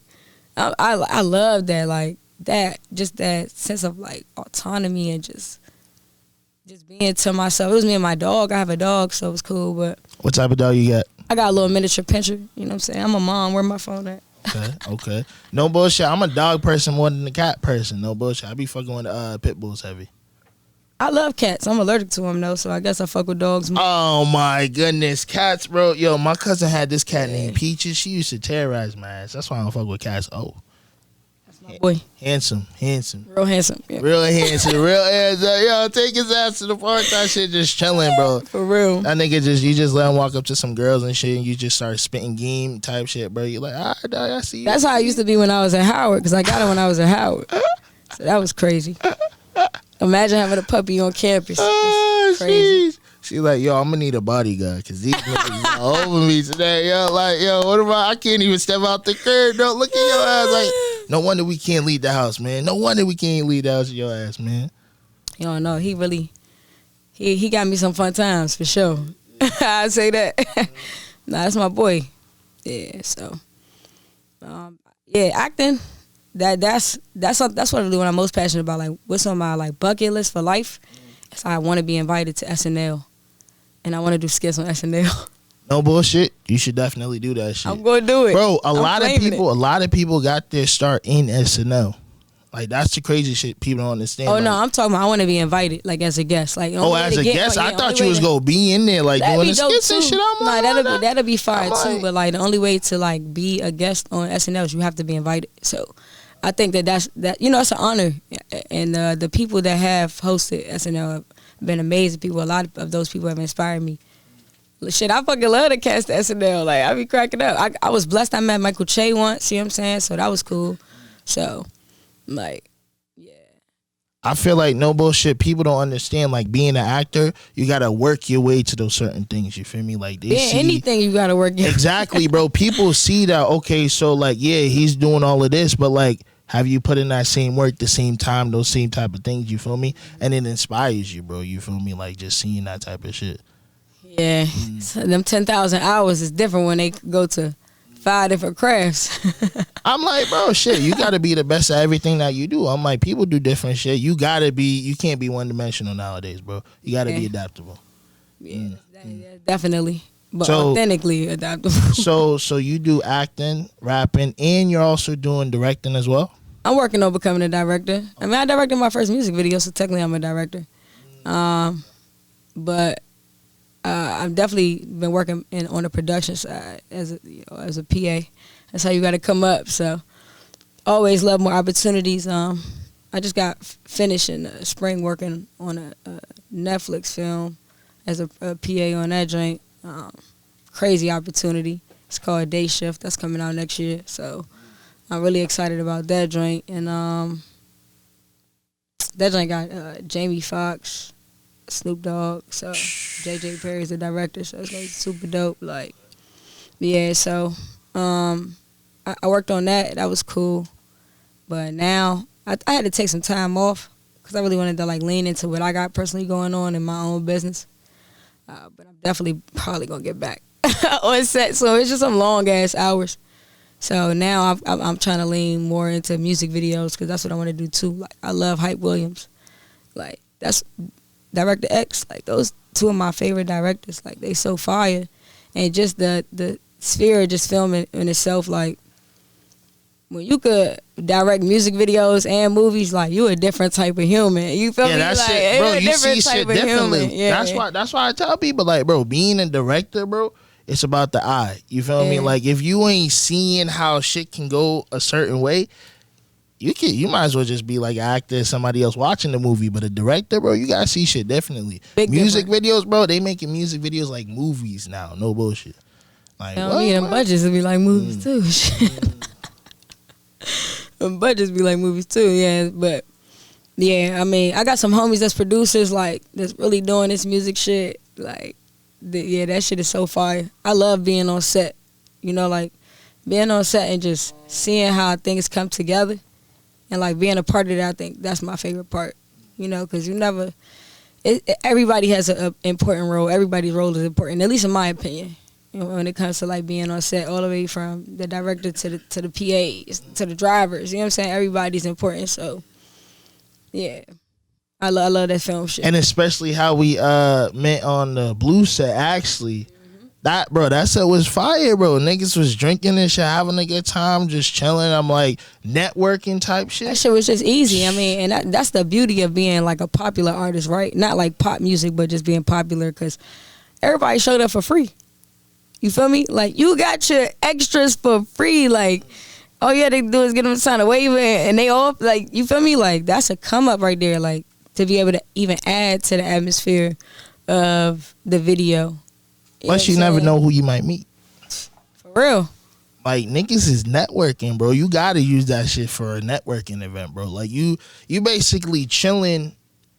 [SPEAKER 3] I love that, like, just that sense of, like, autonomy and just being to myself. It was me and my dog. I have a dog, so it was cool. But
[SPEAKER 1] what type of dog you got?
[SPEAKER 3] I got a little miniature pinscher. You know what I'm saying? I'm a mom. Where my phone at?
[SPEAKER 1] Okay. No bullshit. I'm a dog person more than a cat person. No bullshit. I be fucking with pit bulls heavy.
[SPEAKER 3] I love cats. I'm allergic to them though, so I guess I fuck with dogs more.
[SPEAKER 1] Oh my goodness, cats, bro. Yo, my cousin had this cat named Peaches. She used to terrorize my ass. That's why I don't fuck with cats. Oh.
[SPEAKER 3] Boy,
[SPEAKER 1] handsome.
[SPEAKER 3] real handsome. Yeah.
[SPEAKER 1] Real handsome. Yo, take his ass to the park. That shit just chilling, bro.
[SPEAKER 3] For real.
[SPEAKER 1] That nigga you just let him walk up to some girls and shit, and you just start spitting game type shit, bro. You're like, dog, I see you.
[SPEAKER 3] That's how I used to be when I was at Howard, because I got it when I was at Howard. So that was crazy. Imagine having a puppy on campus. That's crazy.
[SPEAKER 1] She like, yo, I'm gonna need a bodyguard because these niggas all over me today. Yo, like, yo, what about? I can't even step out the curb. Don't look at your ass. Like, no wonder we can't leave the house, man. No wonder we can't leave the house with your ass, man.
[SPEAKER 3] You don't know. He really, he got me some fun times for sure. I say that. Nah, that's my boy. Yeah. So, yeah, acting. That's what I'm most passionate about. Like, what's on my like bucket list for life? So I want to be invited to SNL, and I want to do skits on SNL.
[SPEAKER 1] No bullshit. You should definitely do that shit.
[SPEAKER 3] I'm gonna do it,
[SPEAKER 1] bro. A lot of people got their start in SNL. Like, that's the crazy shit people don't understand.
[SPEAKER 3] Oh,
[SPEAKER 1] like,
[SPEAKER 3] no, I'm talking about I want to be invited, like, as a guest. Like,
[SPEAKER 1] as a guest? I thought you was going to be in there, like, doing the skits and shit.
[SPEAKER 3] That'll be fire, too. But, like, the only way to, like, be a guest on SNL is you have to be invited. So, I think that's you know, it's an honor. And the people that have hosted SNL have been amazing people. A lot of those people have inspired me. Shit, I fucking love to cast the SNL. Like, I be cracking up. I was blessed. I met Michael Che once, you know what I'm saying? So, that was cool. So, like, yeah.
[SPEAKER 1] I feel like, no bullshit, people don't understand, like, being an actor, you gotta work your way to those certain things, you feel me? Like, they see
[SPEAKER 3] anything you gotta work your
[SPEAKER 1] exactly, bro. People see that, okay, so, like, yeah, he's doing all of this, but, like, have you put in that same work, the same time, those same type of things, you feel me? And it inspires you, bro, you feel me? Like, just seeing that type of shit.
[SPEAKER 3] Yeah, so them 10,000 hours is different when they go to 5 different crafts.
[SPEAKER 1] I'm like, bro, shit, you gotta be the best at everything that you do. I'm like, people do different shit. You can't be one dimensional nowadays, bro. You gotta be adaptable.
[SPEAKER 3] Yeah, definitely. But authentically adaptable.
[SPEAKER 1] So you do acting, rapping, and you're also doing directing as well?
[SPEAKER 3] I'm working on becoming a director. I mean, I directed my first music video, so technically I'm a director. But I've definitely been working on the production side as a PA. That's how you got to come up. So always love more opportunities. I just got finished in the spring working on a Netflix film as a PA on that joint. Crazy opportunity. It's called Day Shift. That's coming out next year. So I'm really excited about that joint. And that joint got Jamie Foxx, Snoop Dogg, so JJ Perry's the director, so it's gonna be super dope. Like, yeah, so I worked on that. That was cool, but now I had to take some time off because I really wanted to like lean into what I got personally going on in my own business. But I'm definitely probably gonna get back on set. So it's just some long ass hours. So now I'm trying to lean more into music videos because that's what I want to do too. Like, I love Hype Williams, like that's Director X, like those two of my favorite directors. Like, they so fire, and just the sphere of just filming in itself. Like, when you could direct music videos and movies, like, you a different type of human. You feel me?
[SPEAKER 1] That's
[SPEAKER 3] like,
[SPEAKER 1] it, bro. You see
[SPEAKER 3] shit
[SPEAKER 1] differently.
[SPEAKER 3] Yeah.
[SPEAKER 1] That's why I tell people, like, bro, being a director, bro, it's about the eye. You feel me? Like, if you ain't seeing how shit can go a certain way, you might as well just be like an actor, somebody else watching the movie. But a director, bro, you gotta see shit differently. Music videos, bro, they making music videos like movies now. No bullshit. Like,
[SPEAKER 3] them budgets would be like movies too. Them budgets be like movies too, yeah. But yeah, I mean, I got some homies that's producers, like, that's really doing this music shit. Like, that shit is so fire. I love being on set. You know, like, being on set and just seeing how things come together. And, like, being a part of that, I think that's my favorite part, you know, because everybody has an important role. Everybody's role is important, at least in my opinion, you know, when it comes to, like, being on set, all the way from the director to the PAs, to the drivers, you know what I'm saying? Everybody's important, so, yeah. I love that film shit.
[SPEAKER 1] And especially how we met on the Blue set, actually. That set was fire, bro. Niggas was drinking and shit, having a good time, just chilling. I'm like, networking type shit.
[SPEAKER 3] That shit was just easy. I mean, and that's the beauty of being like a popular artist, right? Not like pop music, but just being popular, because everybody showed up for free. You feel me? Like, you got your extras for free. Like, all you had to do is get them to sign a waiver and they all, like, you feel me? Like, that's a come up right there, like, to be able to even add to the atmosphere of the video.
[SPEAKER 1] Plus, you never know who you might meet.
[SPEAKER 3] For real.
[SPEAKER 1] Like, niggas is networking, bro. You gotta use that shit for a networking event, bro. Like, you basically chilling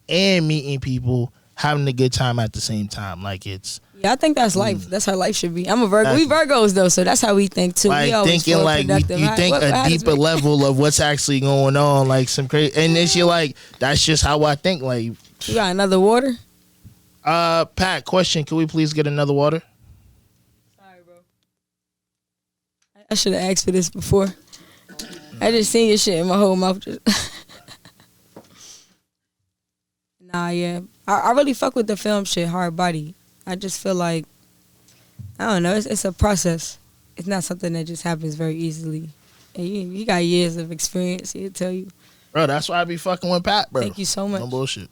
[SPEAKER 1] and meeting people, having a good time at the same time. Like, it's...
[SPEAKER 3] Yeah, I think that's life. That's how life should be. I'm a Virgo. We Virgos, though, so that's how we think, too.
[SPEAKER 1] Like,
[SPEAKER 3] we always
[SPEAKER 1] thinking, like, you think a deeper level of what's actually going on, like, some crazy... And then you're like, that's just how I think, like...
[SPEAKER 3] You got another water?
[SPEAKER 1] Pat, question. Can we please get another water?
[SPEAKER 3] Sorry, bro. I should have asked for this before. I just seen your shit in my whole mouth. Nah, yeah. I really fuck with the film shit, Hard Body. I just feel like, I don't know, it's a process. It's not something that just happens very easily. And you got years of experience, he'll tell you.
[SPEAKER 1] Bro, that's why I be fucking with Pat, bro.
[SPEAKER 3] Thank you so much.
[SPEAKER 1] No bullshit.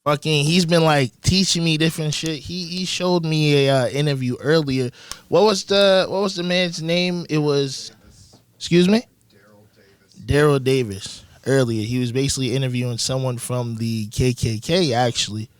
[SPEAKER 1] Fucking, he's been like teaching me different shit. He showed me a interview earlier. What was the man's name? It was, excuse me? Daryl Davis. Earlier, he was basically interviewing someone from the KKK, actually.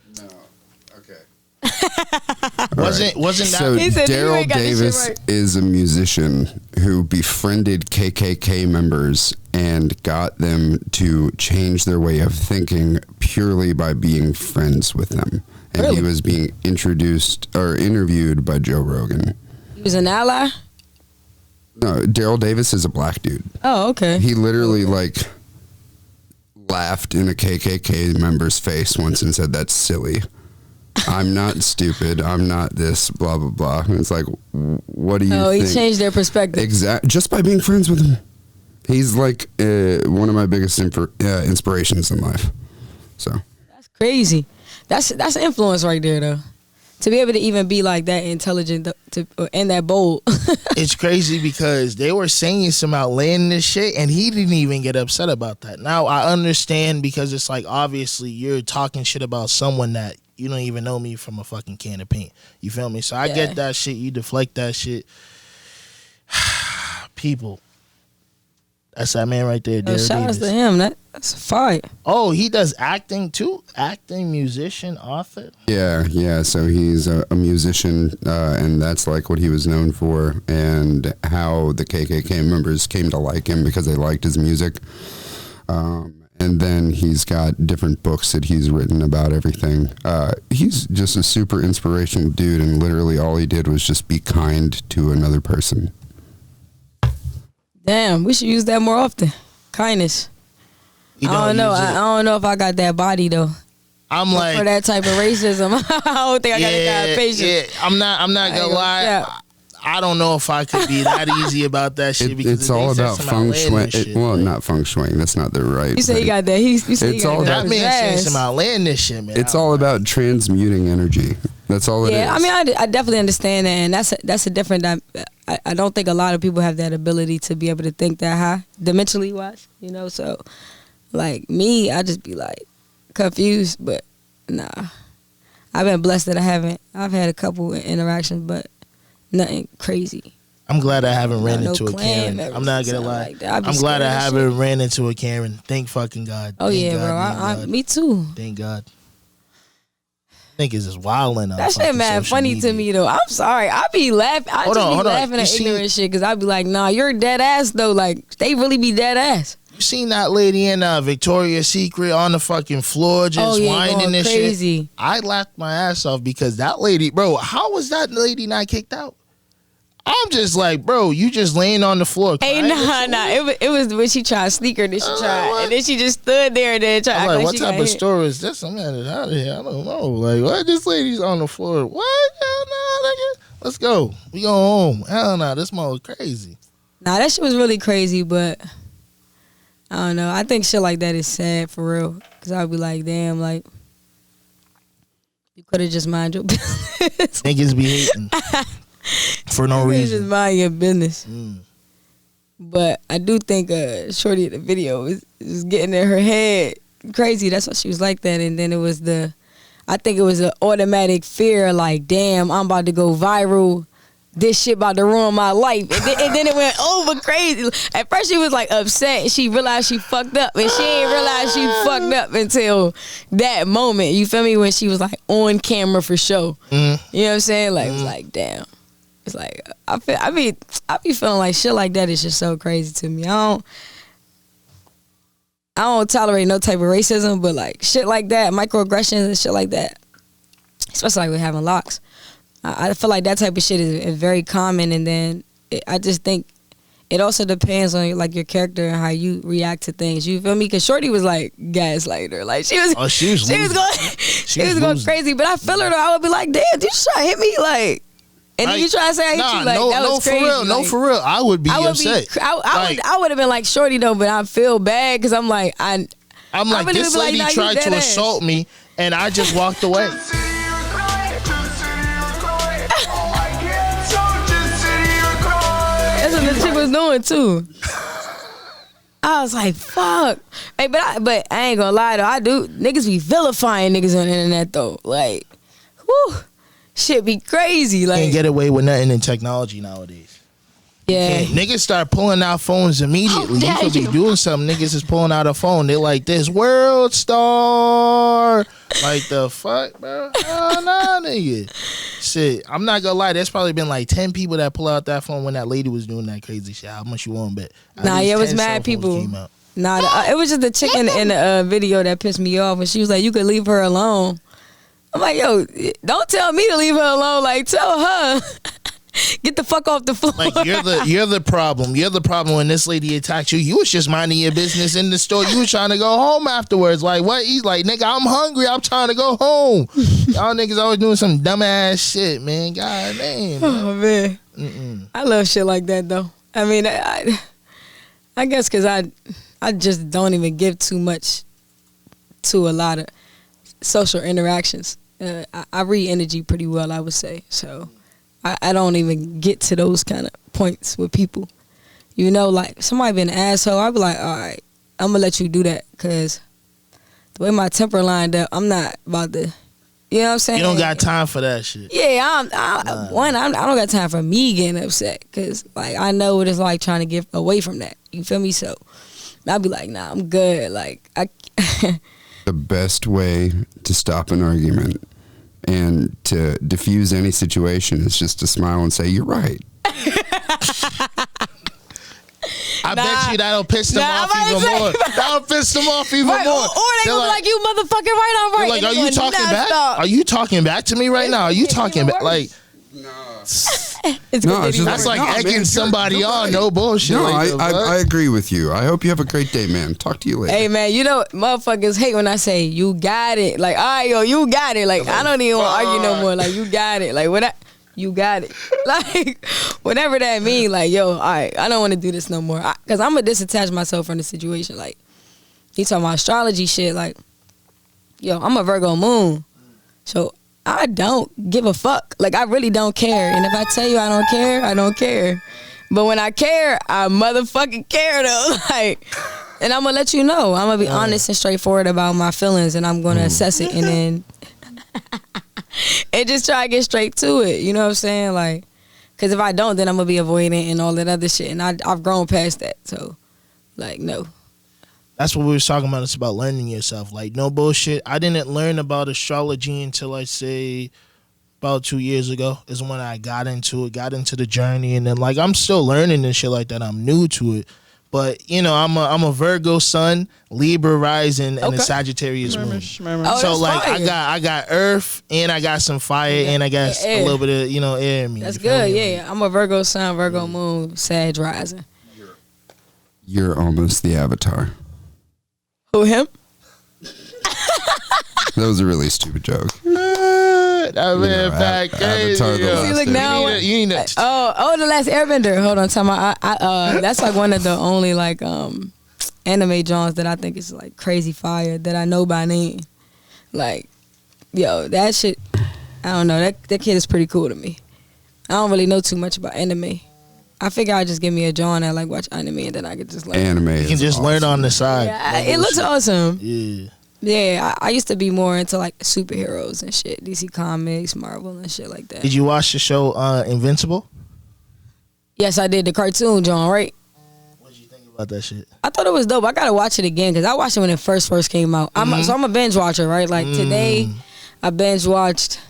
[SPEAKER 1] Wasn't that?
[SPEAKER 4] So Daryl Davis is a musician who befriended KKK members and got them to change their way of thinking purely by being friends with them. And
[SPEAKER 3] Really?
[SPEAKER 4] he was being introduced or interviewed by Joe Rogan.
[SPEAKER 3] He was an ally?
[SPEAKER 4] No, Daryl Davis is a black dude.
[SPEAKER 3] Oh, okay.
[SPEAKER 4] He literally like laughed in a KKK member's face once and said, "That's silly. I'm not stupid. I'm not this, blah, blah, blah." And it's like, what do you think?
[SPEAKER 3] Oh, he changed their perspective.
[SPEAKER 4] Just by being friends with him. He's like one of my biggest inspirations in life. So
[SPEAKER 3] That's crazy. That's influence right there, though. To be able to even be like that intelligent and that bold.
[SPEAKER 1] It's crazy because they were saying some outlandish shit and he didn't even get upset about that. Now, I understand because it's like, obviously, you're talking shit about someone that you don't even know me from a fucking can of paint. You feel me? So I get that shit. You deflect that shit. People. That's that man right there, Daryl
[SPEAKER 3] Shout out
[SPEAKER 1] Davis.
[SPEAKER 3] to him. That's fire.
[SPEAKER 1] Oh, he does acting too? Acting, musician, author?
[SPEAKER 4] yeah. So he's a musician, and that's like what he was known for, and how the KKK members came to like him because they liked his music. And then he's got different books that he's written about everything. He's just a super inspirational dude, and literally all he did was just be kind to another person.
[SPEAKER 3] Damn, we should use that more often. Kindness. I don't know. I don't know if I got that body though.
[SPEAKER 1] I'm like,
[SPEAKER 3] for that type of racism. I don't think I got that kind of patience.
[SPEAKER 1] Yeah, I'm not gonna lie.
[SPEAKER 3] Yeah.
[SPEAKER 1] I don't know if I could be that easy about that shit because
[SPEAKER 4] it's all about feng shui. Well, not feng shui. That's not the right.
[SPEAKER 3] You say you got that. You say
[SPEAKER 4] it's all
[SPEAKER 1] that man saying some outlandish shit, man.
[SPEAKER 4] It's all about transmuting energy. That's all it is.
[SPEAKER 3] Yeah, I mean, I definitely understand that, and that's a different. I don't think a lot of people have that ability to be able to think that high, dimensionally wise. You know, so like me, I just be like confused, but nah. I've been blessed that I've had a couple interactions, but nothing crazy.
[SPEAKER 1] I'm glad I haven't ran into a Karen. I'm not gonna lie.
[SPEAKER 3] Like
[SPEAKER 1] I'm glad I haven't ran into a Karen. Thank fucking God.
[SPEAKER 3] Oh
[SPEAKER 1] Thank
[SPEAKER 3] yeah,
[SPEAKER 1] God,
[SPEAKER 3] bro. Me too.
[SPEAKER 1] Thank God. Niggas is wilding on
[SPEAKER 3] that shit mad funny
[SPEAKER 1] media.
[SPEAKER 3] to me though. I'm sorry. I be laughing. I just be laughing at ignorant shit because I be like, nah, you're dead ass though. Like they really be dead ass.
[SPEAKER 1] You seen that lady in Victoria's Secret on the fucking floor just whining and
[SPEAKER 3] crazy.
[SPEAKER 1] Shit? I laughed my ass off because that lady, bro, how was that lady not kicked out? I'm just like, bro, you just laying on the floor.
[SPEAKER 3] Hey, nah. It was when she tried to sneak her, then she tried, and then she just stood there and then tried.
[SPEAKER 1] I'm like, what type of story is this? I'm out of here. I don't know. Like, what? This lady's on the floor. What? Hell no, nigga. Let's go. We go home. Hell no, this mother crazy.
[SPEAKER 3] Nah, that shit was really crazy, but I don't know. I think shit like that is sad for real. Cause I'd be like, damn, like you could have just mind your business.
[SPEAKER 1] Niggas be hating for no reason.
[SPEAKER 3] Just mind your business.
[SPEAKER 1] Mm.
[SPEAKER 3] But I do think Shorty in the video was getting in her head crazy. That's why she was like that. And then it was I think it was an automatic fear, like, damn, I'm about to go viral this shit about to ruin my life. And then it went over crazy. At first she was like upset and she realized she fucked up, and she ain't realize she fucked up until that moment. You feel me? When she was like on camera for show. You know what I'm saying? Like, it was like, damn. It's like, I be feeling like shit like that is just so crazy to me. I don't tolerate no type of racism, but like shit like that, microaggressions and shit like that, especially like with having locks. I feel like that type of shit is very common, and then I just think it also depends on like your character and how you react to things. You feel me? Because Shorty was like gaslighter, like she was going crazy. But I feel her though. I would be like, damn, you trying to hit me, like, and then you try to say I hit you, like that was crazy.
[SPEAKER 1] For real. I would be upset.
[SPEAKER 3] I would have been like Shorty though, but I feel bad because I'm like
[SPEAKER 1] this lady tried to assault me, and I just walked away.
[SPEAKER 3] That's what the chick was doing too. I was like, fuck. Hey, but I ain't gonna lie though. Niggas be vilifying niggas on the internet though. Like, whew, shit be crazy. Like,
[SPEAKER 1] can't get away with nothing in technology nowadays.
[SPEAKER 3] Yeah.
[SPEAKER 1] Niggas start pulling out phones immediately. You could be doing something. Niggas is pulling out a phone. They like, this world star. Like, the fuck, bro? Oh, nah, nigga. Shit, I'm not gonna lie. There's probably been like 10 people that pull out that phone when that lady was doing that crazy shit. How much you want, bet?
[SPEAKER 3] Nah, yeah, it was mad people. Nah, it was just the chick in the video that pissed me off. And she was like, you could leave her alone. I'm like, yo, don't tell me to leave her alone. Like, tell her. Get the fuck off the floor.
[SPEAKER 1] Like, you're the problem. You're the problem when this lady attacked you. You was just minding your business in the store. You was trying to go home afterwards. Like, what? He's like, nigga, I'm hungry. I'm trying to go home. Y'all niggas always doing some dumbass shit, man. God damn.
[SPEAKER 3] Oh, man. I love shit like that, though. I mean, I guess because I just don't even give too much to a lot of social interactions. I read energy pretty well, I would say. So I don't even get to those kind of points with people. You know, like, somebody be an asshole, I'd be like, all right, I'm going to let you do that, because the way my temper lined up, I'm not about to, you know what I'm saying?
[SPEAKER 1] You don't got time for that shit.
[SPEAKER 3] Yeah, I don't got time for me getting upset, because, like, I know what it's like trying to get away from that. You feel me? So I'd be like, nah, I'm good. Like,
[SPEAKER 4] the best way to stop an argument and to diffuse any situation is just to smile and say, you're right.
[SPEAKER 1] I bet you that'll piss them off even more. That'll piss them off even more. Or
[SPEAKER 3] they gonna be like, you motherfucking right, I'm right.
[SPEAKER 1] Like, are you talking back? Are you talking back to me right now? Are you talking back? Like, that's like egging somebody on. No bullshit.
[SPEAKER 4] No, I agree with you. I hope you have a great day, man. Talk to you later.
[SPEAKER 3] Hey, man, you know, motherfuckers hate when I say, you got it. Like, all right, yo, you got it. Like, I don't even want to argue no more. Like, you got it. Like, you got it. Like, whatever that means, like, yo, all right, I don't want to do this no more. Because I'm going to disattach myself from the situation. Like, he talking about astrology shit. Like, yo, I'm a Virgo moon. So I don't give a fuck. Like, I really don't care. And if I tell you I don't care, I don't care. But when I care, I motherfucking care, though. Like, and I'm going to let you know. I'm going to be honest and straightforward about my feelings, and I'm going to assess it, and then and just try to get straight to it. You know what I'm saying? Like, because if I don't, then I'm going to be avoidant and all that other shit. And I've grown past that. So, like, no.
[SPEAKER 1] That's what we were talking about. It's about learning yourself. Like, no bullshit. I didn't learn about astrology until, I say, about 2 years ago is when I got into it, got into the journey. And then, like, I'm still learning and shit like that. I'm new to it. But, you know, I'm a Virgo sun, Libra rising, and a Sagittarius moon. So, like, fire. I got earth, and I got some fire, and I got a little bit of, you know, air in me.
[SPEAKER 3] That's good, yeah. I'm a Virgo sun, Virgo moon, Sag rising.
[SPEAKER 4] You're almost the Avatar.
[SPEAKER 3] Who, him?
[SPEAKER 4] That was a really stupid joke.
[SPEAKER 1] That man back crazy.
[SPEAKER 3] See, look now. The Last Airbender. Hold on, time out. That's like one of the only like anime genres that I think is like crazy fire that I know by name. Like, yo, that shit. I don't know. That kid is pretty cool to me. I don't really know too much about anime. I figure I'd just give me a genre and like watch anime, and then I could just learn.
[SPEAKER 4] Anime.
[SPEAKER 1] You can just learn on the side.
[SPEAKER 3] Yeah, it looks awesome.
[SPEAKER 1] Yeah.
[SPEAKER 3] Yeah, I used to be more into like superheroes and shit, DC Comics, Marvel and shit like that.
[SPEAKER 1] Did you watch the show Invincible?
[SPEAKER 3] Yes, I did the cartoon, John. Right.
[SPEAKER 1] What you think about that shit?
[SPEAKER 3] I thought it was dope. I gotta watch it again because I watched it when it first came out. So I'm a binge watcher, right? Like today, I binge watched.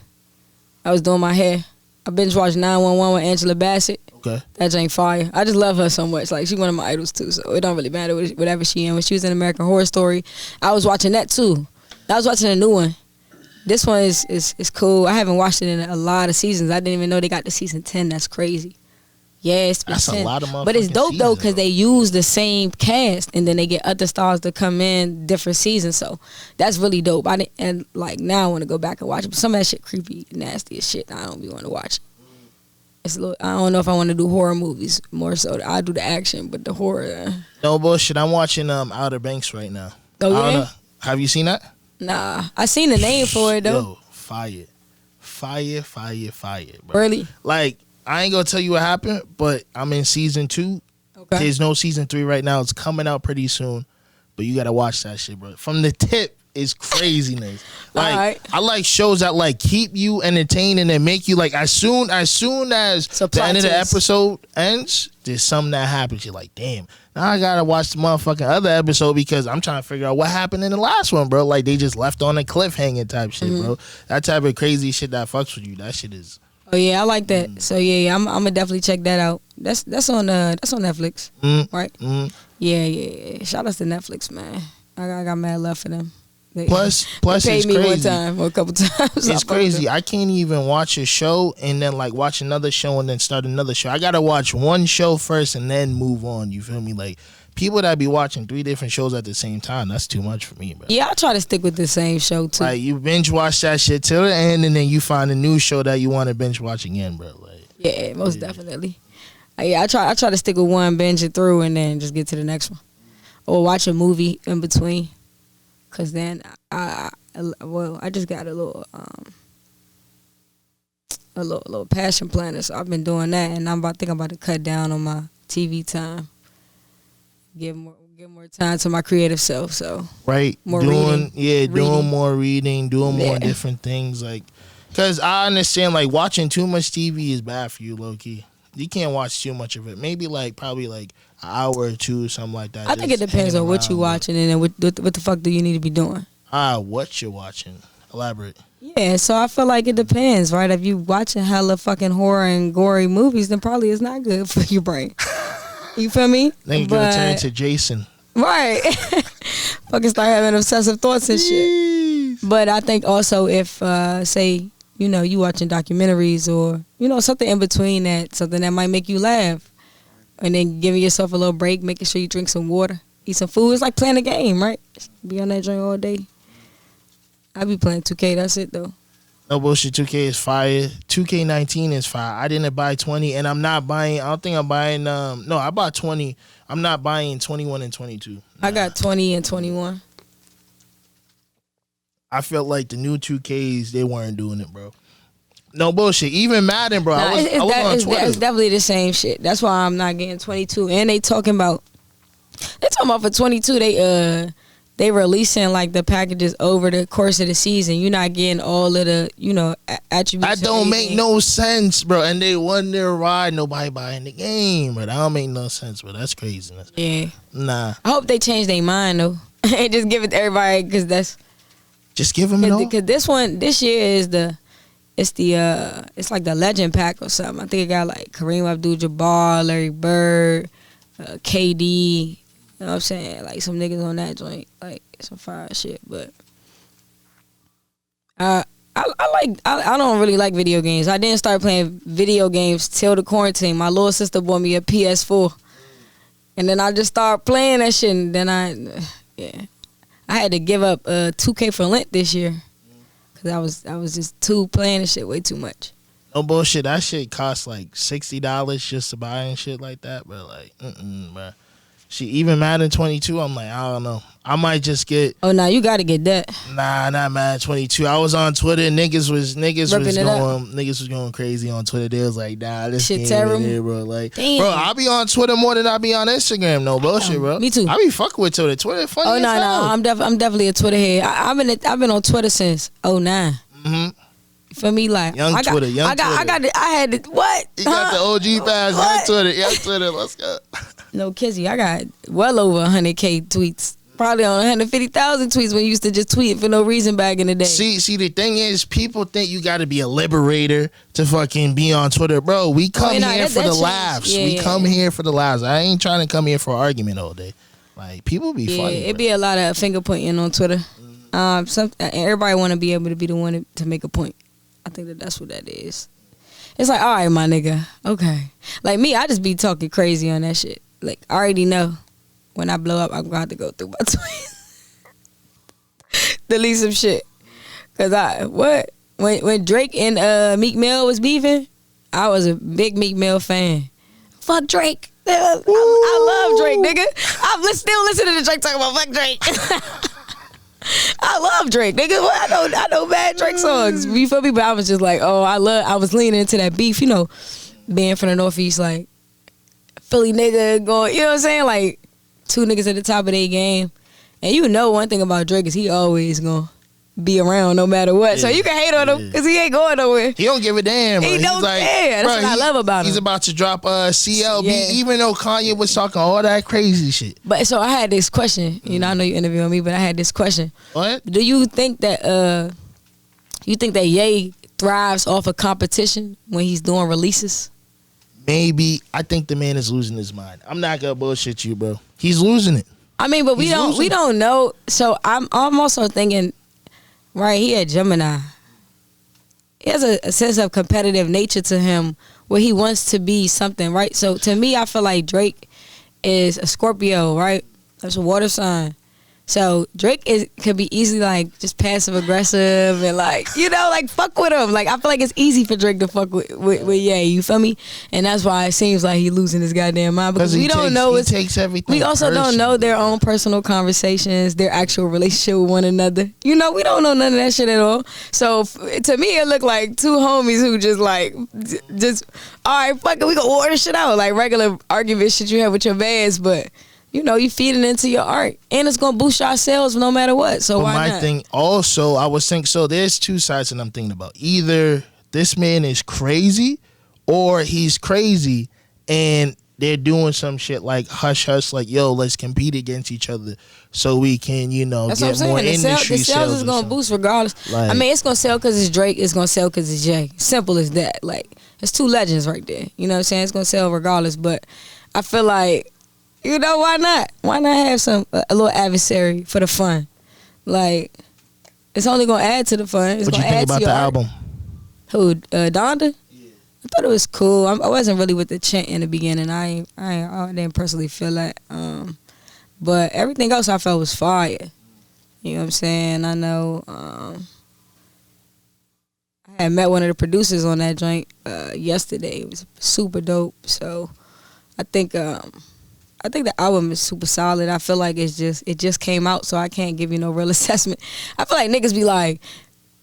[SPEAKER 3] I was doing my hair. I binge watched 911 with Angela Bassett.
[SPEAKER 1] Okay.
[SPEAKER 3] That ain't fire. I just love her so much. Like, she's one of my idols too, so it don't really matter whatever she in. When she was in American Horror Story, I was watching that too. I was watching a new one. This one is cool. I haven't watched it in a lot of seasons. I didn't even know they got to season 10. That's crazy. Yeah, it's been
[SPEAKER 1] That's
[SPEAKER 3] 10.
[SPEAKER 1] a lot of motherfucking
[SPEAKER 3] But it's dope
[SPEAKER 1] seasons,
[SPEAKER 3] though because
[SPEAKER 1] bro.
[SPEAKER 3] they use the same cast and then they get other stars to come in different seasons. So that's really dope. And like now I want to go back and watch it. But some of that shit creepy, nasty as shit. I don't be want to watch it. It's a little, I don't know if I want to do horror movies more so. I do the action, but the horror.
[SPEAKER 1] No bullshit. I'm watching Outer Banks right now.
[SPEAKER 3] Oh,
[SPEAKER 1] I don't
[SPEAKER 3] yeah?
[SPEAKER 1] know. Have you seen that?
[SPEAKER 3] Nah, I seen the name for it though.
[SPEAKER 1] Yo, fire, bro.
[SPEAKER 3] Really?
[SPEAKER 1] Like, I ain't gonna tell you what happened, but I'm in season 2.
[SPEAKER 3] Okay.
[SPEAKER 1] There's no season 3 right now. It's coming out pretty soon, but you gotta watch that shit, bro. From the tip is craziness. Like,
[SPEAKER 3] Alright.
[SPEAKER 1] I like shows that like keep you entertained and then make you like as soon as
[SPEAKER 3] So
[SPEAKER 1] the end of the
[SPEAKER 3] plot twist.
[SPEAKER 1] episode ends, there's something that happens. You're like, damn. Now I gotta watch the motherfucking other episode because I'm trying to figure out what happened in the last one, bro. Like they just left on a cliffhanger type shit, bro. That type of crazy shit that fucks with you. That shit is.
[SPEAKER 3] Oh yeah, I like that. So yeah, I'm gonna definitely check that out. That's on Netflix, right? Yeah. Shout out to Netflix, man. I got mad love for them. They
[SPEAKER 1] Plus
[SPEAKER 3] paid
[SPEAKER 1] it's
[SPEAKER 3] me one
[SPEAKER 1] crazy.
[SPEAKER 3] time or a couple times.
[SPEAKER 1] It's crazy. I can't even watch a show and then like watch another show and then start another show. I gotta watch one show first and then move on. You feel me? Like people that be watching 3 different shows at the same time, that's too much for me, bro.
[SPEAKER 3] Yeah, I try to stick with the same show too.
[SPEAKER 1] Like you binge watch that shit till the end and then you find a new show that you want to binge watch again, bro. Like
[SPEAKER 3] Yeah, most definitely. Yeah, I try to stick with one, binge it through, and then just get to the next one, or watch a movie in between. Cause then I just got a little passion planner, so I've been doing that, and I'm about to cut down on my TV time, give more time to my creative self. So
[SPEAKER 1] right,
[SPEAKER 3] more
[SPEAKER 1] doing
[SPEAKER 3] reading.
[SPEAKER 1] doing more reading, doing more
[SPEAKER 3] Yeah.
[SPEAKER 1] different things. Like, cause I understand like watching too much TV is bad for you, low key. You can't watch too much of it. Maybe like probably like an hour or 2, something like that.
[SPEAKER 3] I think it
[SPEAKER 1] just
[SPEAKER 3] depends on
[SPEAKER 1] hanging
[SPEAKER 3] what you
[SPEAKER 1] around,
[SPEAKER 3] watching, and then what the fuck do you need to be doing.
[SPEAKER 1] What you're watching. Elaborate.
[SPEAKER 3] Yeah, so I feel like it depends, right? If you watching hella fucking horror and gory movies, then probably it's not good for your brain. You feel me?
[SPEAKER 1] Then you gonna turn into Jason.
[SPEAKER 3] Right. Fucking start having obsessive thoughts and shit. But I think also if, say, you watching documentaries or, something in between that, something that might make you laugh. And then giving yourself a little break, making sure you drink some water, eat some food. It's like playing a game, right? Be on that joint all day. I be playing 2K, that's it though.
[SPEAKER 1] No bullshit, 2K is fire. 2K19 is fire. I didn't buy 20 and I'm not buying, I don't think I'm buying, no, I bought 20. I'm not buying 21 and 22.
[SPEAKER 3] I got 20 and 21.
[SPEAKER 1] I felt like the new 2Ks, they weren't doing it, bro. No bullshit. Even Madden, bro. I was on Twitter.
[SPEAKER 3] It's definitely the same shit. That's why I'm not getting 22. And they talking about for 22, they releasing like the packages over the course of the season. You're not getting all of the, attributes.
[SPEAKER 1] That don't make no sense, bro. And they wonder why nobody buying the game, bro. That don't make no sense, bro. That's craziness.
[SPEAKER 3] Yeah.
[SPEAKER 1] Nah.
[SPEAKER 3] I hope they change their mind though. And just give it to everybody because that's.
[SPEAKER 1] Just give them it all.
[SPEAKER 3] Because this year is it's like the legend pack or something. I think it got like Kareem Abdul-Jabbar, Larry Bird, KD. You know what I'm saying? Like some niggas on that joint, like some fire shit. But I don't really like video games. I didn't start playing video games till the quarantine. My little sister bought me a PS4, and then I just started playing that shit. And then I had to give up 2K for Lent this year because I was just playing the shit way too much.
[SPEAKER 1] No bullshit. That shit costs like $60 just to buy and shit like that, bro. Like, bro. She even Madden 22. I'm like, I don't know. I might just get.
[SPEAKER 3] Oh no, you got to get that.
[SPEAKER 1] Nah, not Madden 22. I was on Twitter. Niggas was going crazy on Twitter. They was like, nah, this
[SPEAKER 3] Shit
[SPEAKER 1] game
[SPEAKER 3] terrible.
[SPEAKER 1] here, bro. Like,
[SPEAKER 3] Damn.
[SPEAKER 1] bro, I be on Twitter more than I be on Instagram. No bullshit, bro.
[SPEAKER 3] Me too.
[SPEAKER 1] I be fucking with Twitter. Twitter funny.
[SPEAKER 3] Oh
[SPEAKER 1] as
[SPEAKER 3] no,
[SPEAKER 1] hell.
[SPEAKER 3] I'm definitely a Twitter head. I've been on Twitter since 2009.
[SPEAKER 1] Mm-hmm.
[SPEAKER 3] You For me, like
[SPEAKER 1] Young Twitter.
[SPEAKER 3] I had it. What?
[SPEAKER 1] You got the OG pass. Young Twitter. Let's go.
[SPEAKER 3] No, Kizzy, I got well over 100K tweets. Probably on 150,000 tweets when you used to just tweet for no reason back in the day.
[SPEAKER 1] See, the thing is, people think you got to be a liberator to fucking be on Twitter, bro. We come here for the laughs. We come here for the laughs. I ain't trying to come here for an argument all day. Like, people be funny.
[SPEAKER 3] It be a lot of finger pointing on Twitter. Everybody want to be able to be the one to make a point. I think that's what that is. It's like, all right, my nigga, okay. Like me, I just be talking crazy on that shit. Like, I already know when I blow up, I'm gonna have to go through my tweets, delete some shit. Cause when Drake and Meek Mill was beefing, I was a big Meek Mill fan. Fuck Drake. I love Drake, nigga. I'm still listening to Drake talking about fuck Drake. I love Drake, nigga. I know bad Drake songs. You feel me? But I was just like, I was leaning into that beef, you know, being from the Northeast, like Philly nigga going, you know what I'm saying? Like 2 niggas at the top of their game. And you know one thing about Drake is he always gonna be around no matter what. Yeah, so you can hate on him because he ain't going nowhere.
[SPEAKER 1] He don't give a damn. Bro.
[SPEAKER 3] He don't care. That's what I love about him.
[SPEAKER 1] He's about to drop CLB, even though Kanye was talking all that crazy shit.
[SPEAKER 3] But so I had this question. You know, I know you interviewing me, but I had this question.
[SPEAKER 1] What?
[SPEAKER 3] Do you think that Ye thrives off of competition when he's doing releases?
[SPEAKER 1] Maybe. I think the man is losing his mind. I'm not gonna bullshit you, bro. He's losing it.
[SPEAKER 3] I mean, but we don't know. So I'm also thinking, right, he had Gemini. He has a sense of competitive nature to him where he wants to be something, right? So to me, I feel like Drake is a Scorpio, right? That's a water sign. So Drake could be easily like just passive aggressive and like, you know, like fuck with him. Like I feel like it's easy for Drake to fuck with Ye, you feel me? And that's why it seems like he losing his goddamn mind because we don't know. He takes everything. We also don't know their own personal conversations, their actual relationship with one another. You know, we don't know none of that shit at all. So to me, it looked like 2 homies who just all right, fuck it, we gonna order shit out like regular argument shit you have with your mans, but. You know, you feed it into your art. And it's going to boost your sales no matter what. So why not? My thing
[SPEAKER 1] also, I was thinking, so there's 2 sides that I'm thinking about. Either this man is crazy or he's crazy and they're doing some shit like hush hush, like, yo, let's compete against each other so we can, you know,
[SPEAKER 3] that's
[SPEAKER 1] get more industry
[SPEAKER 3] sales. The sales is going to boost regardless. Like, I mean, it's going to sell because it's Drake. It's going to sell because it's Jay. Simple as that. Like, it's 2 legends right there. You know what I'm saying? It's going to sell regardless. But I feel like, you know, why not? Why not have a little adversary for the fun? Like, it's only gonna add to the fun. It's
[SPEAKER 1] what you think about the album?
[SPEAKER 3] Who, Donda? Yeah. I thought it was cool. I wasn't really with the chant in the beginning. I didn't personally feel that. But everything else I felt was fire. You know what I'm saying? I know. I had met one of the producers on that joint yesterday. It was super dope. So I think the album is super solid. I feel like it just came out, so I can't give you no real assessment. I feel like niggas be like,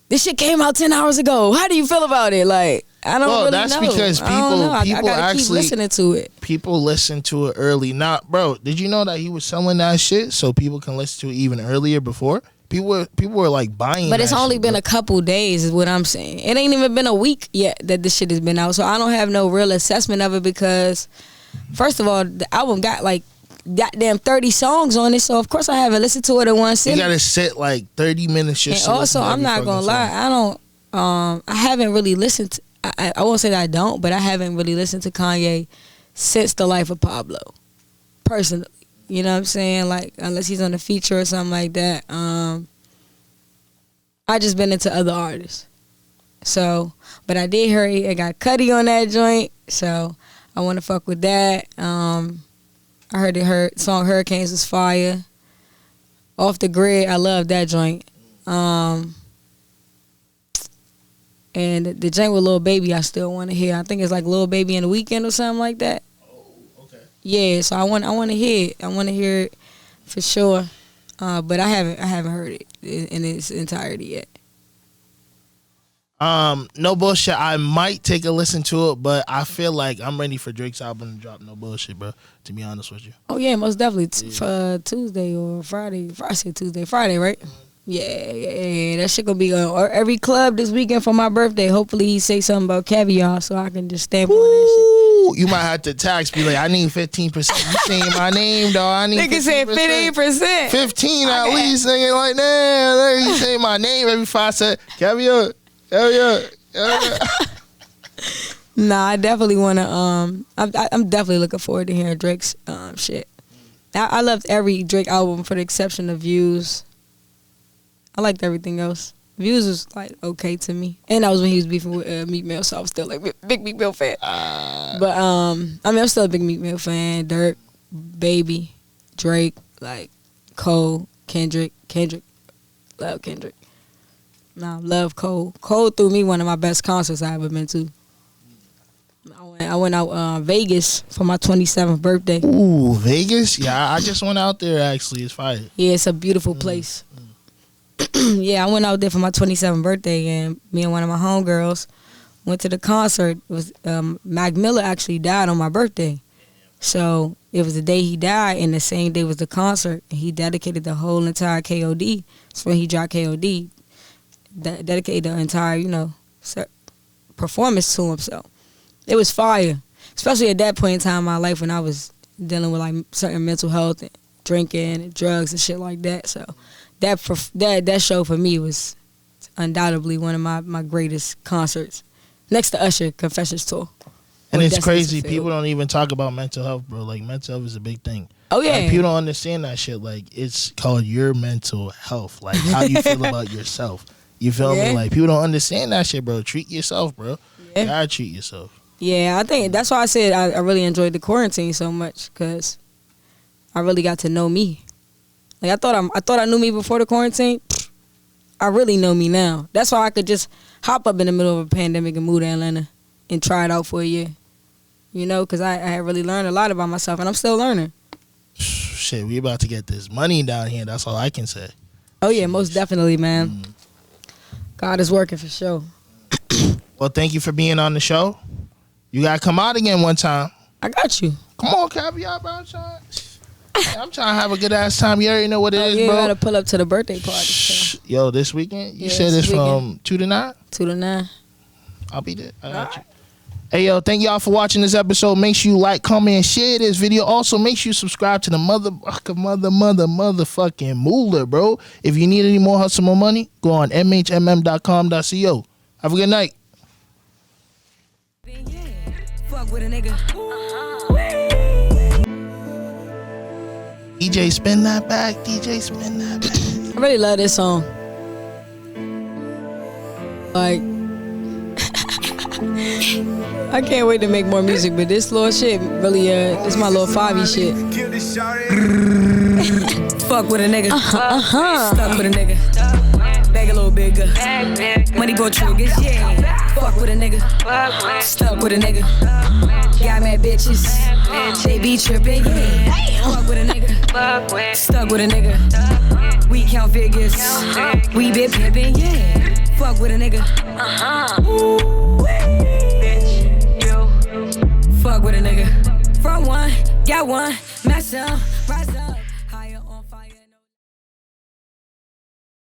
[SPEAKER 3] this shit came out 10 hours ago. How do you feel about it? Like, I don't really know. Well, that's because people I gotta actually keep listening to it.
[SPEAKER 1] People listen to it early. Bro, did you know that he was selling that shit so people can listen to it even earlier before? People were like buying.
[SPEAKER 3] But it's only been a couple days, is what I'm saying. It ain't even been a week yet that this shit has been out, so I don't have no real assessment of it because. First of all, the album got like goddamn 30 songs on it, so of course I haven't listened to it in one sitting.
[SPEAKER 1] You gotta sit like 30 minutes just.
[SPEAKER 3] And also, I'm not gonna lie, I haven't really listened to. I won't say that I don't, but I haven't really listened to Kanye since The Life of Pablo, personally. You know what I'm saying? Like unless he's on a feature or something like that. I just been into other artists. So, but I did hear it got Cudi on that joint, so. I want to fuck with that. I heard her song Hurricanes was fire. Off the Grid, I love that joint. And the joint with Lil Baby, I still want to hear. I think it's like Lil Baby in the Weekend or something like that.
[SPEAKER 1] Oh, okay.
[SPEAKER 3] Yeah, so I want to hear it. I want to hear it for sure. But I haven't heard it in its entirety yet.
[SPEAKER 1] No bullshit. I might take a listen to it, but I feel like I'm ready for Drake's album to drop. No bullshit, bro. To be honest with you.
[SPEAKER 3] Oh yeah, most definitely for Tuesday or Friday. I said Tuesday, Friday, right? Yeah. That shit gonna be on every club this weekend for my birthday. Hopefully he say something about Kaviar so I can just stamp on that
[SPEAKER 1] You might have to tax, be like, I need 15%. You saying my name, dog. I need
[SPEAKER 3] shit. Nigga said 15%.
[SPEAKER 1] 15 at least, nigga. Like, damn, you say my name every 5 seconds. Kaviar.
[SPEAKER 3] Nah, I definitely wanna. I'm definitely looking forward to hearing Drake's shit. I loved every Drake album for the exception of Views. I liked everything else. Views was like okay to me, and that was when he was beefing with Meek Mill, so I was still like big Meek Mill fan. But I mean, I'm still a big Meek Mill fan. Dirk, Baby, Drake, like Cole, Kendrick, love Kendrick. Nah, love Cole. Cole threw me one of my best concerts I ever been to. I went out Vegas for my 27th birthday.
[SPEAKER 1] Ooh, Vegas? Yeah, I just went out there actually. It's fire.
[SPEAKER 3] Yeah, it's a beautiful place. Yeah, I went out there for my 27th birthday, and me and one of my homegirls went to the concert. It was Mac Miller actually died on my birthday. So it was the day he died, and the same day was the concert. He dedicated the whole entire KOD. So when he dropped KOD, dedicated the entire, performance to him. So it was fire, especially at that point in time in my life when I was dealing with like certain mental health and drinking and drugs and shit like that. So that show for me was undoubtedly one of my greatest concerts, next to Usher Confessions Tour.
[SPEAKER 1] And it's crazy. People don't even talk about mental health, bro. Like, mental health is a big thing.
[SPEAKER 3] Oh, yeah.
[SPEAKER 1] Like, people don't understand that shit. Like, it's called your mental health. Like, how you feel about yourself. You feel me? Like, people don't understand that shit, bro. Treat yourself, bro. You gotta treat yourself.
[SPEAKER 3] Yeah, I think that's why I said I really enjoyed the quarantine so much, because I really got to know me. Like, I thought I knew me before the quarantine. I really know me now. That's why I could just hop up in the middle of a pandemic and move to Atlanta and try it out for a year. Because I had really learned a lot about myself, and I'm still learning.
[SPEAKER 1] Shit, we about to get this money down here. That's all I can say.
[SPEAKER 3] Oh, yeah, most definitely, man. God is working for sure.
[SPEAKER 1] Well, thank you for being on the show. You got to come out again one time.
[SPEAKER 3] I got you.
[SPEAKER 1] Come on, Kaviar, bro. I'm trying to have a good-ass time. You already know what it is, bro.
[SPEAKER 3] You got to pull up to the birthday party. So.
[SPEAKER 1] Yo, this weekend? You said it's from 2 to 9?
[SPEAKER 3] 2 to 9.
[SPEAKER 1] I'll be there. I got you. Hey, yo, thank y'all for watching this episode. Make sure you like, comment, and share this video. Also, make sure you subscribe to the motherfucking Mulah, bro. If you need any more hustle, more money, go on mhmm.com.co. Have a good night.
[SPEAKER 2] Fuck with a nigga.
[SPEAKER 1] DJ, spin that back. DJ, spin that back.
[SPEAKER 3] I really love this song. Like, I can't wait to make more music, but this little shit really, this my little 5-y shit.
[SPEAKER 2] Fuck with a nigga. Stuck with a nigga. Bag a little bigger. Money go triggers, yeah. Fuck with a nigga. Stuck with a nigga. Got mad bitches. They be tripping, yeah. Fuck with a nigga. Stuck with a nigga. We count figures. We been pimping, yeah. Fuck with a nigga. Fuck with a nigga. Front one, got one, myself.